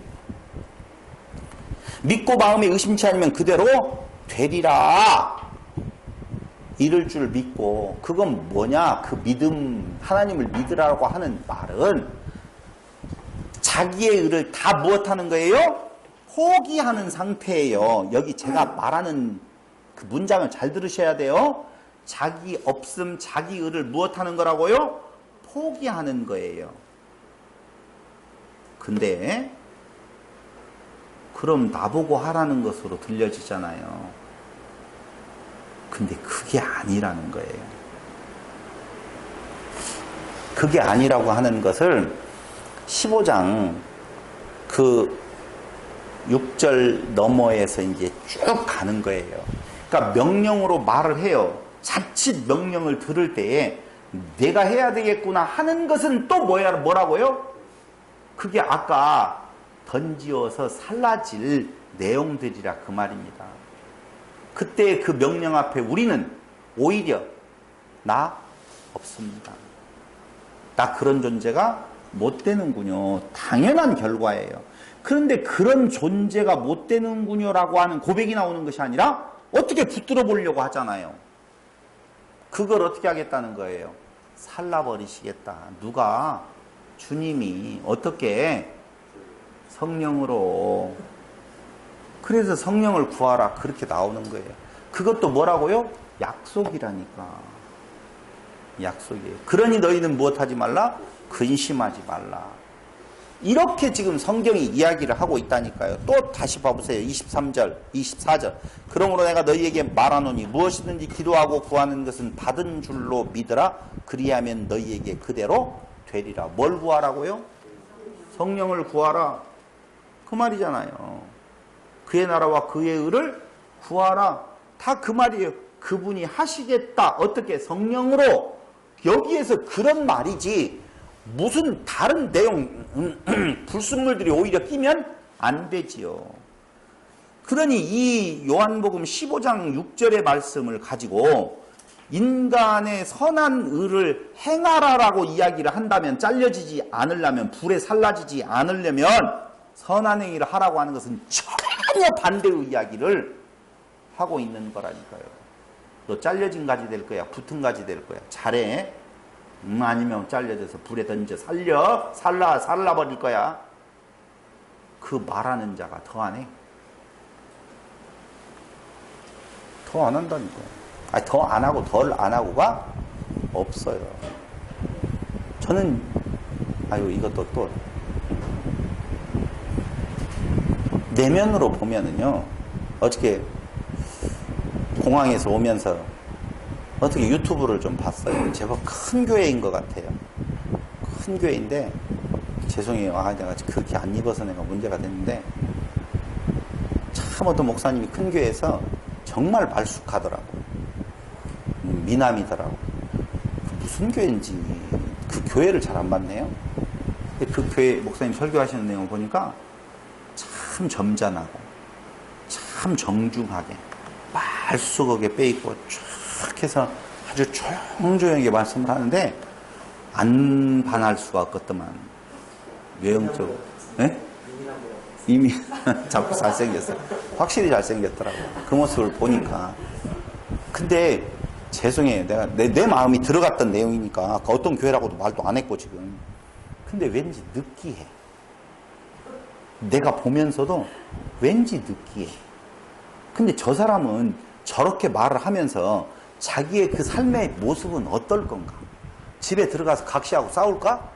믿고 마음에 의심치 않으면 그대로 되리라. 이럴 줄 믿고, 그건 뭐냐? 그 믿음, 하나님을 믿으라고 하는 말은 자기의 의를 다 무엇하는 거예요? 포기하는 상태예요. 여기 제가 말하는 그 문장을 잘 들으셔야 돼요. 자기 없음, 자기 의를 무엇하는 거라고요? 포기하는 거예요. 근데 그럼 나보고 하라는 것으로 들려지잖아요. 근데 그게 아니라는 거예요. 그게 아니라고 하는 것을 15장 그 6절 너머에서 이제 쭉 가는 거예요. 그러니까 명령으로 말을 해요. 자칫 명령을 들을 때에 내가 해야 되겠구나 하는 것은 또 뭐라고요? 그게 아까 던지어서 살라질 내용들이라 그 말입니다. 그때 그 명령 앞에 우리는 오히려 나 없습니다. 나 그런 존재가 못 되는군요. 당연한 결과예요. 그런데 그런 존재가 못 되는군요 라고 하는 고백이 나오는 것이 아니라 어떻게 붙들어 보려고 하잖아요. 그걸 어떻게 하겠다는 거예요? 살라버리시겠다. 누가? 주님이 어떻게? 성령으로. 그래서 성령을 구하라 그렇게 나오는 거예요. 그것도 뭐라고요? 약속이라니까. 약속이에요. 그러니 너희는 무엇하지 말라? 근심하지 말라. 이렇게 지금 성경이 이야기를 하고 있다니까요. 또 다시 봐보세요. 23절, 24절. 그러므로 내가 너희에게 말하노니 무엇이든지 기도하고 구하는 것은 받은 줄로 믿으라. 그리하면 너희에게 그대로 되리라. 뭘 구하라고요? 성령을 구하라. 그 말이잖아요. 그의 나라와 그의 의를 구하라. 다 그 말이에요. 그분이 하시겠다. 어떻게? 성령으로. 여기에서 그런 말이지 무슨 다른 내용 불순물들이 오히려 끼면 안 되지요. 그러니 이 요한복음 15장 6절의 말씀을 가지고 인간의 선한 의를 행하라라고 이야기를 한다면, 잘려지지 않으려면, 불에 살라지지 않으려면 선한 행위를 하라고 하는 것은 전혀 반대의 이야기를 하고 있는 거라니까요. 너 잘려진 가지 될 거야. 붙은 가지 될 거야. 잘해. 아니면 잘려져서 불에 던져 살라버릴 거야. 그 말하는 자가 더 안 해. 더 안 한다니까요. 아니, 더 안 하고 덜 안 하고가 없어요. 저는 이것도 또 내면으로 보면은요. 어저께 공항에서 오면서 어떻게 유튜브를 좀 봤어요. 제법 큰 교회인 것 같아요. 큰 교회인데 죄송해요. 내가 그렇게 안 입어서 내가 문제가 됐는데 참 어떤 목사님이 큰 교회에서 정말 말쑥하더라고. 미남이더라고. 무슨 교회인지 그 교회를 잘 안 봤네요. 그 교회 목사님 설교하시는 내용을 보니까 참 점잖하고 참 정중하게 말쑥하게 빼있고 쫙 해서 아주 조용조용하게 말씀을 하는데 안 반할 수가 없겠더만. 외형적으로. 네? 이미 자꾸 잘생겼어요. 확실히 잘생겼더라고. 그 모습을 보니까. 근데 죄송해요. 내가 내 마음이 들어갔던 내용이니까 어떤 교회라고도 말도 안 했고 지금. 근데 왠지 느끼해. 내가 보면서도 왠지 느끼해. 근데 저 사람은 저렇게 말을 하면서 자기의 그 삶의 모습은 어떨 건가? 집에 들어가서 각시하고 싸울까?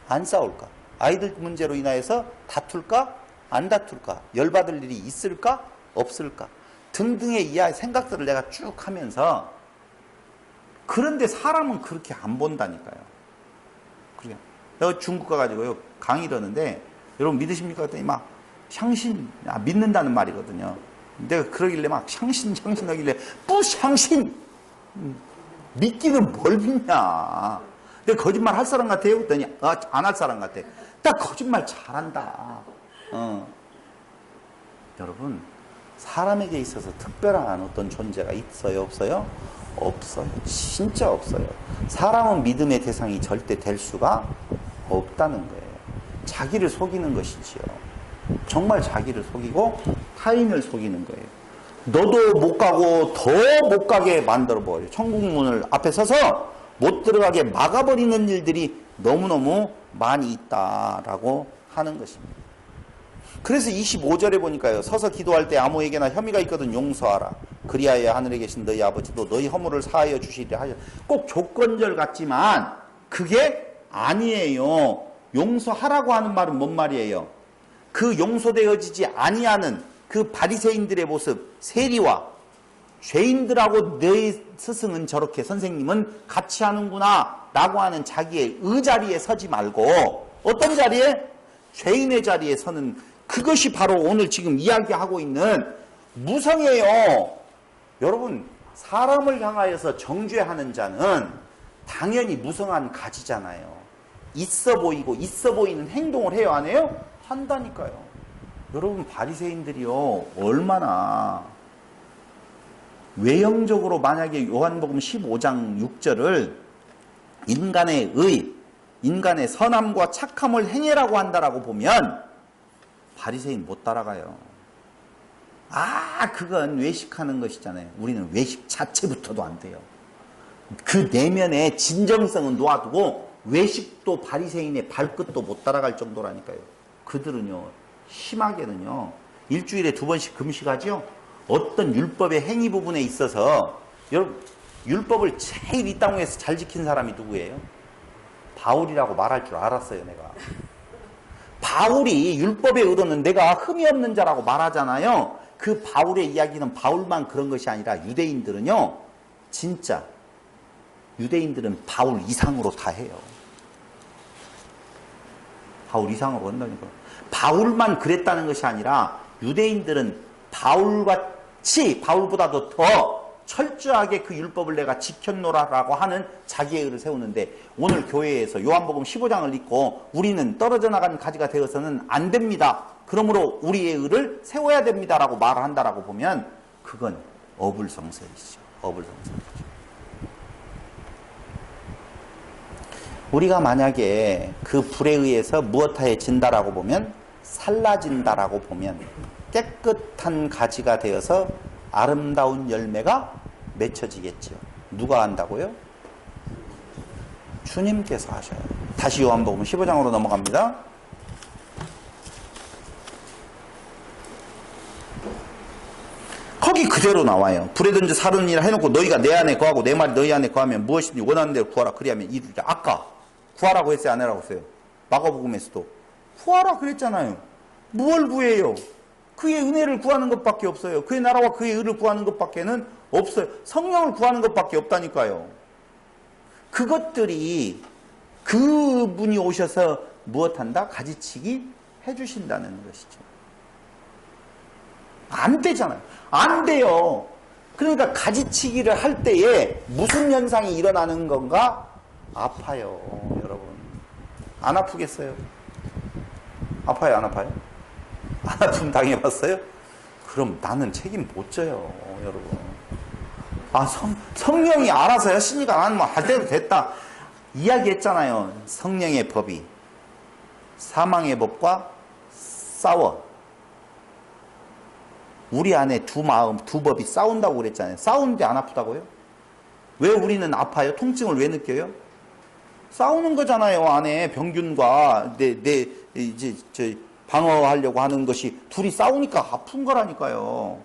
안 싸울까? 아이들 문제로 인하여서 다툴까? 안 다툴까? 열받을 일이 있을까? 없을까? 등등의 이하 생각들을 내가 쭉 하면서, 그런데 사람은 그렇게 안 본다니까요. 그러니까 내가 중국 가가지고요 강의 들었는데, 여러분 믿으십니까? 그랬더니 막 향신, 믿는다는 말이거든요. 내가 그러길래 막 향신 하길래 뿌샹신, 믿기는 뭘 믿냐. 내가 거짓말 할 사람 같아요? 그랬더니 안 할 사람 같아. 딱 거짓말 잘한다. 여러분, 사람에게 있어서 특별한 어떤 존재가 있어요? 없어요? 없어요. 진짜 없어요. 사람은 믿음의 대상이 절대 될 수가 없다는 거예요. 자기를 속이는 것이지요. 정말 자기를 속이고 타인을 속이는 거예요. 너도 못 가고 더 못 가게 만들어버려요. 천국문을 앞에 서서 못 들어가게 막아버리는 일들이 너무너무 많이 있다라고 하는 것입니다. 그래서 25절에 보니까요. 서서 기도할 때 아무에게나 혐의가 있거든 용서하라. 그리하여 하늘에 계신 너희 아버지도 너희 허물을 사하여 주시리라 하여. 꼭 조건절 같지만 그게 아니에요. 용서하라고 하는 말은 뭔 말이에요? 그 용서되어지지 아니하는 그 바리새인들의 모습, 세리와 죄인들하고 너희 스승은 저렇게 선생님은 같이 하는구나 라고 하는 자기의 의자리에 서지 말고 어떤 자리에? 죄인의 자리에 서는, 그것이 바로 오늘 지금 이야기하고 있는 무성이에요. 여러분, 사람을 향하여서 정죄하는 자는 당연히 무성한 가지잖아요. 있어 보이고 있어 보이는 행동을 해요, 안 해요? 한다니까요. 여러분, 바리새인들이요 얼마나 외형적으로, 만약에 요한복음 15장 6절을 인간의 의, 인간의 선함과 착함을 행해라고 한다라고 보면 바리새인 못 따라가요. 그건 외식하는 것이잖아요. 우리는 외식 자체부터도 안 돼요. 그 내면의 진정성은 놓아두고 외식도 바리새인의 발끝도 못 따라갈 정도라니까요. 그들은요, 심하게는요, 일주일에 2번씩 금식하죠. 어떤 율법의 행위 부분에 있어서, 여러분, 율법을 제일 이 땅에서 잘 지킨 사람이 누구예요? 바울이라고 말할 줄 알았어요, 내가. 바울이 율법에 의로는 내가 흠이 없는 자라고 말하잖아요. 그 바울의 이야기는 바울만 그런 것이 아니라 유대인들은요, 진짜 유대인들은 바울 이상으로 다 해요. 바울 이상으로 한다니까. 바울만 그랬다는 것이 아니라 유대인들은 바울같이, 바울보다도 더 철저하게 그 율법을 내가 지켰노라라고 하는 자기의 의를 세우는데, 오늘 교회에서 요한복음 15장을 읽고 우리는 떨어져 나가는 가지가 되어서는 안 됩니다. 그러므로 우리의 의를 세워야 됩니다라고 말을 한다라고 보면 그건 어불성설이죠. 어불성설이죠. 우리가 만약에 그 불에 의해서 무엇하여진다라고 보면, 살라진다라고 보면 깨끗한 가지가 되어서 아름다운 열매가 맺혀지겠죠. 누가 한다고요? 주님께서 하셔요. 다시 요한복음 15장으로 넘어갑니다. 거기 그대로 나와요. 불에 던져 사르는 일을 해놓고 너희가 내 안에 거하고 내 말이 너희 안에 거하면 무엇이든지 원하는 대로 구하라. 그리하면 이루리라. 아까 구하라고 했어요, 안 하라고 했어요? 마가복음에서도 구하라 그랬잖아요. 무엇을 구해요? 그의 은혜를 구하는 것밖에 없어요. 그의 나라와 그의 의를 구하는 것밖에는 없어요. 성령을 구하는 것밖에 없다니까요. 그것들이 그분이 오셔서 무엇한다? 가지치기 해주신다는 것이죠. 안 되잖아요. 안 돼요. 그러니까 가지치기를 할 때에 무슨 현상이 일어나는 건가? 아파요, 여러분. 안 아프겠어요? 아파요, 안 아파요? 안 아픔 당해봤어요? 그럼 나는 책임 못 져요, 여러분. 성령이 알아서 하시니까 나는 뭐 할 대로 됐다. 이야기했잖아요. 성령의 법이 사망의 법과 싸워. 우리 안에 두 마음, 두 법이 싸운다고 그랬잖아요. 싸우는데 안 아프다고요? 왜 우리는 아파요? 통증을 왜 느껴요? 싸우는 거잖아요. 안에 병균과 이제 방어하려고 하는 것이 둘이 싸우니까 아픈 거라니까요.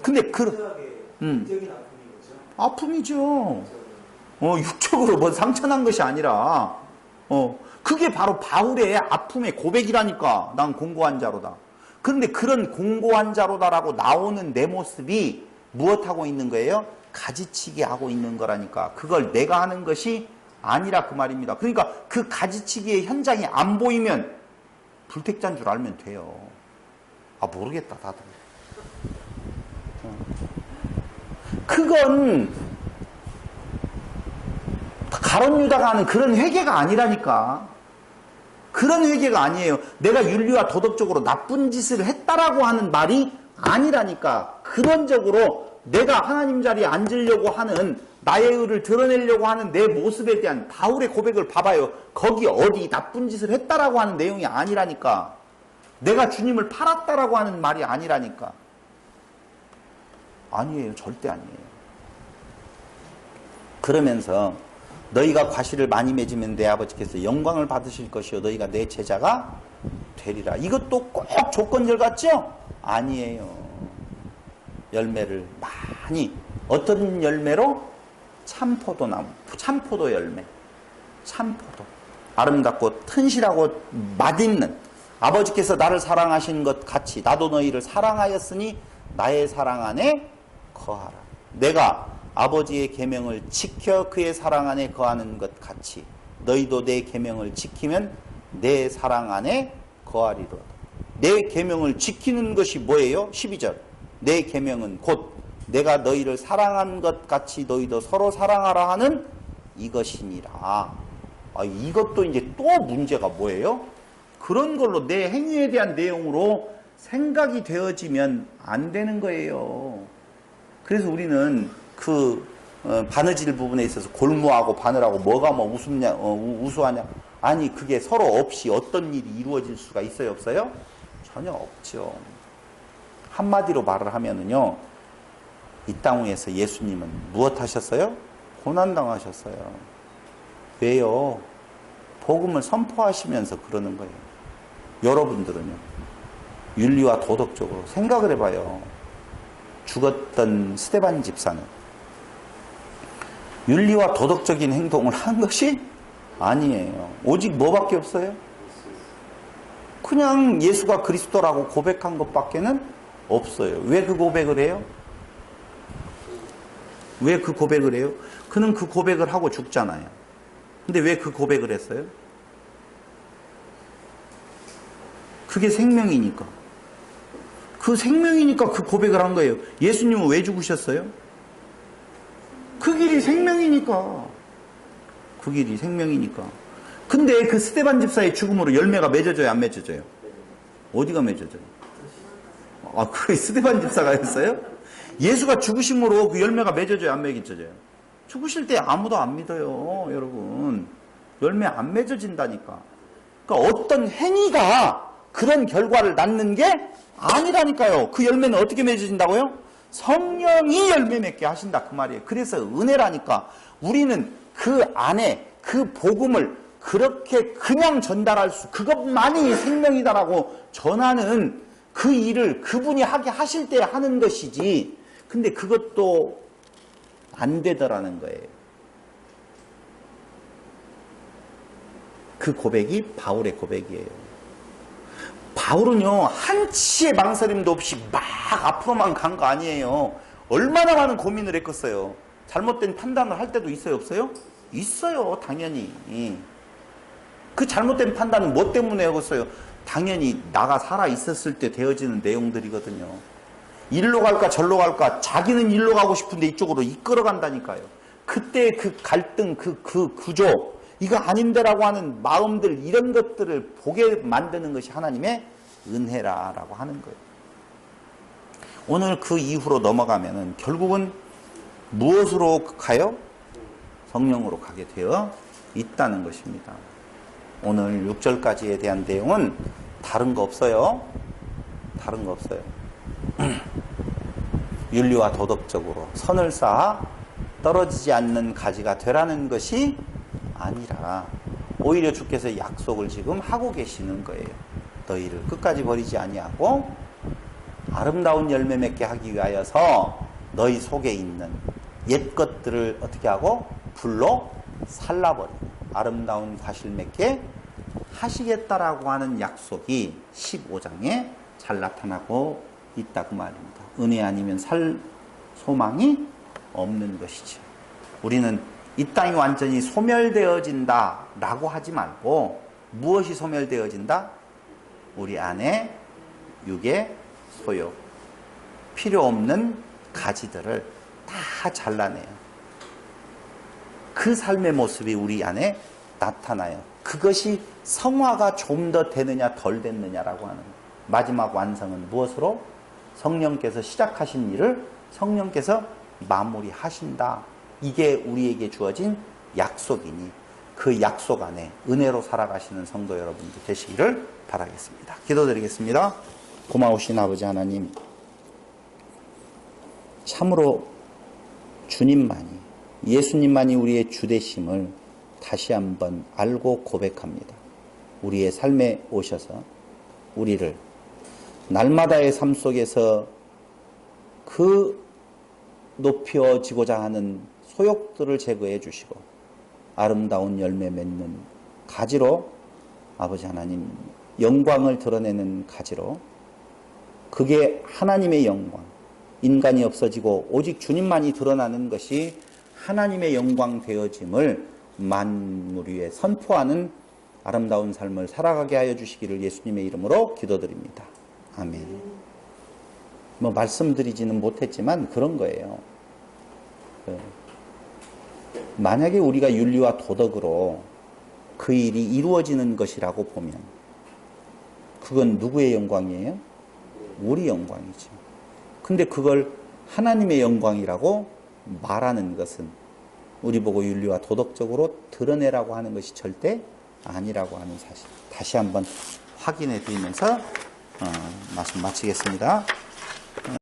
근데 아픔이죠. 육적으로 뭐 상처난 것이 아니라, 그게 바로 바울의 아픔의 고백이라니까. 난 공고한 자로다. 그런데 그런 공고한 자로다라고 나오는 내 모습이 무엇하고 있는 거예요? 가지치기 하고 있는 거라니까. 그걸 내가 하는 것이 아니라 그 말입니다. 그러니까 그 가지치기의 현장이 안 보이면 불택자인 줄 알면 돼요. 모르겠다, 다들. 그건 가룟 유다가 하는 그런 회개가 아니라니까. 그런 회개가 아니에요. 내가 윤리와 도덕적으로 나쁜 짓을 했다라고 하는 말이 아니라니까. 근원적으로 내가 하나님 자리에 앉으려고 하는, 나의 의를 드러내려고 하는 내 모습에 대한 바울의 고백을 봐봐요. 거기 어디 나쁜 짓을 했다라고 하는 내용이 아니라니까. 내가 주님을 팔았다라고 하는 말이 아니라니까. 아니에요. 절대 아니에요. 그러면서 너희가 과실을 많이 맺으면 내 아버지께서 영광을 받으실 것이요 너희가 내 제자가 되리라. 이것도 꼭 조건절 같죠? 아니에요. 열매를 많이 어떤 열매로? 참포도나무, 참포도 열매. 참포도. 아름답고 튼실하고 맛있는 아버지께서 나를 사랑하신 것 같이 나도 너희를 사랑하였으니 나의 사랑 안에 거하라. 내가 아버지의 계명을 지켜 그의 사랑 안에 거하는 것 같이 너희도 내 계명을 지키면 내 사랑 안에 거하리로다. 내 계명을 지키는 것이 뭐예요? 12절. 내 계명은 곧 내가 너희를 사랑한 것 같이 너희도 서로 사랑하라 하는 이것이니라. 이것도 이제 또 문제가 뭐예요? 그런 걸로 내 행위에 대한 내용으로 생각이 되어지면 안 되는 거예요. 그래서 우리는 그 바느질 부분에 있어서 골무하고 바늘하고 뭐가 뭐 우수하냐? 아니 그게 서로 없이 어떤 일이 이루어질 수가 있어요? 없어요? 전혀 없죠. 한마디로 말을 하면은요, 이 땅 위에서 예수님은 무엇 하셨어요? 고난당하셨어요. 왜요? 복음을 선포하시면서 그러는 거예요. 여러분들은요, 윤리와 도덕적으로 생각을 해봐요. 죽었던 스데반 집사는 윤리와 도덕적인 행동을 한 것이 아니에요. 오직 뭐밖에 없어요? 그냥 예수가 그리스도라고 고백한 것밖에는 없어요. 왜 그 고백을 해요? 왜 그 고백을 해요? 그는 그 고백을 하고 죽잖아요. 근데 왜 그 고백을 했어요? 그게 생명이니까. 그 생명이니까 그 고백을 한 거예요. 예수님은 왜 죽으셨어요? 그 길이 생명이니까. 그 길이 생명이니까. 근데 그 스데반 집사의 죽음으로 열매가 맺어져요, 안 맺어져요? 어디가 맺어져요? 그게 스데반 집사가 했어요? 예수가 죽으심으로 그 열매가 맺어져요, 안 맺어져요? 죽으실 때 아무도 안 믿어요, 여러분. 열매 안 맺어진다니까. 그러니까 어떤 행위가 그런 결과를 낳는 게 아니라니까요. 그 열매는 어떻게 맺어진다고요? 성령이 열매 맺게 하신다, 그 말이에요. 그래서 은혜라니까. 우리는 그 안에 그 복음을 그렇게 그냥 전달할 수, 그것만이 생명이다라고 전하는 그 일을 그분이 하게 하실 때 하는 것이지. 근데 그것도 안 되더라는 거예요. 그 고백이 바울의 고백이에요. 바울은요, 한치의 망설임도 없이 막 앞으로만 간 거 아니에요. 얼마나 많은 고민을 했겠어요. 잘못된 판단을 할 때도 있어요, 없어요? 있어요, 당연히. 그 잘못된 판단은 뭐 때문에 하겠어요? 당연히 나가 살아 있었을 때 되어지는 내용들이거든요. 일로 갈까 절로 갈까, 자기는 일로 가고 싶은데 이쪽으로 이끌어 간다니까요. 그때 그 갈등, 그 구조, 이거 아닌데라고 하는 마음들, 이런 것들을 보게 만드는 것이 하나님의 은혜라고 하는 거예요. 오늘 그 이후로 넘어가면은 결국은 무엇으로 가요? 성령으로 가게 되어 있다는 것입니다. 오늘 6절까지에 대한 내용은 다른 거 없어요. 다른 거 없어요. 윤리와 도덕적으로 선을 쌓아 떨어지지 않는 가지가 되라는 것이 아니라 오히려 주께서 약속을 지금 하고 계시는 거예요. 너희를 끝까지 버리지 아니하고 아름다운 열매 맺게 하기 위하여서 너희 속에 있는 옛 것들을 어떻게 하고 불로 살라버리고 아름다운 과실 맺게 하시겠다라고 하는 약속이 15장에 잘 나타나고 있다 그 말입니다. 은혜 아니면 살 소망이 없는 것이죠. 우리는 이 땅이 완전히 소멸되어진다 라고 하지 말고 무엇이 소멸되어진다? 우리 안에 육의 소욕, 필요 없는 가지들을 다 잘라내요. 그 삶의 모습이 우리 안에 나타나요. 그것이 성화가 좀 더 되느냐 덜 됐느냐라고 하는 마지막 완성은 무엇으로? 성령께서 시작하신 일을 성령께서 마무리하신다. 이게 우리에게 주어진 약속이니 그 약속 안에 은혜로 살아가시는 성도 여러분들 되시기를 바라겠습니다. 기도드리겠습니다. 고마우신 아버지 하나님, 참으로 주님만이, 예수님만이 우리의 주되심을 다시 한번 알고 고백합니다. 우리의 삶에 오셔서 우리를 날마다의 삶 속에서 그 높여지고자 하는 소욕들을 제거해 주시고 아름다운 열매 맺는 가지로 아버지 하나님 영광을 드러내는 가지로 그게 하나님의 영광, 인간이 없어지고 오직 주님만이 드러나는 것이 하나님의 영광 되어짐을 만물 위에 선포하는 아름다운 삶을 살아가게 하여 주시기를 예수님의 이름으로 기도드립니다. 아멘. 뭐 말씀드리지는 못했지만 그런 거예요. 만약에 우리가 윤리와 도덕으로 그 일이 이루어지는 것이라고 보면 그건 누구의 영광이에요? 우리 영광이죠. 근데 그걸 하나님의 영광이라고 말하는 것은 우리 보고 윤리와 도덕적으로 드러내라고 하는 것이 절대 아니라고 하는 사실. 다시 한번 확인해 드리면서 말씀 마치겠습니다.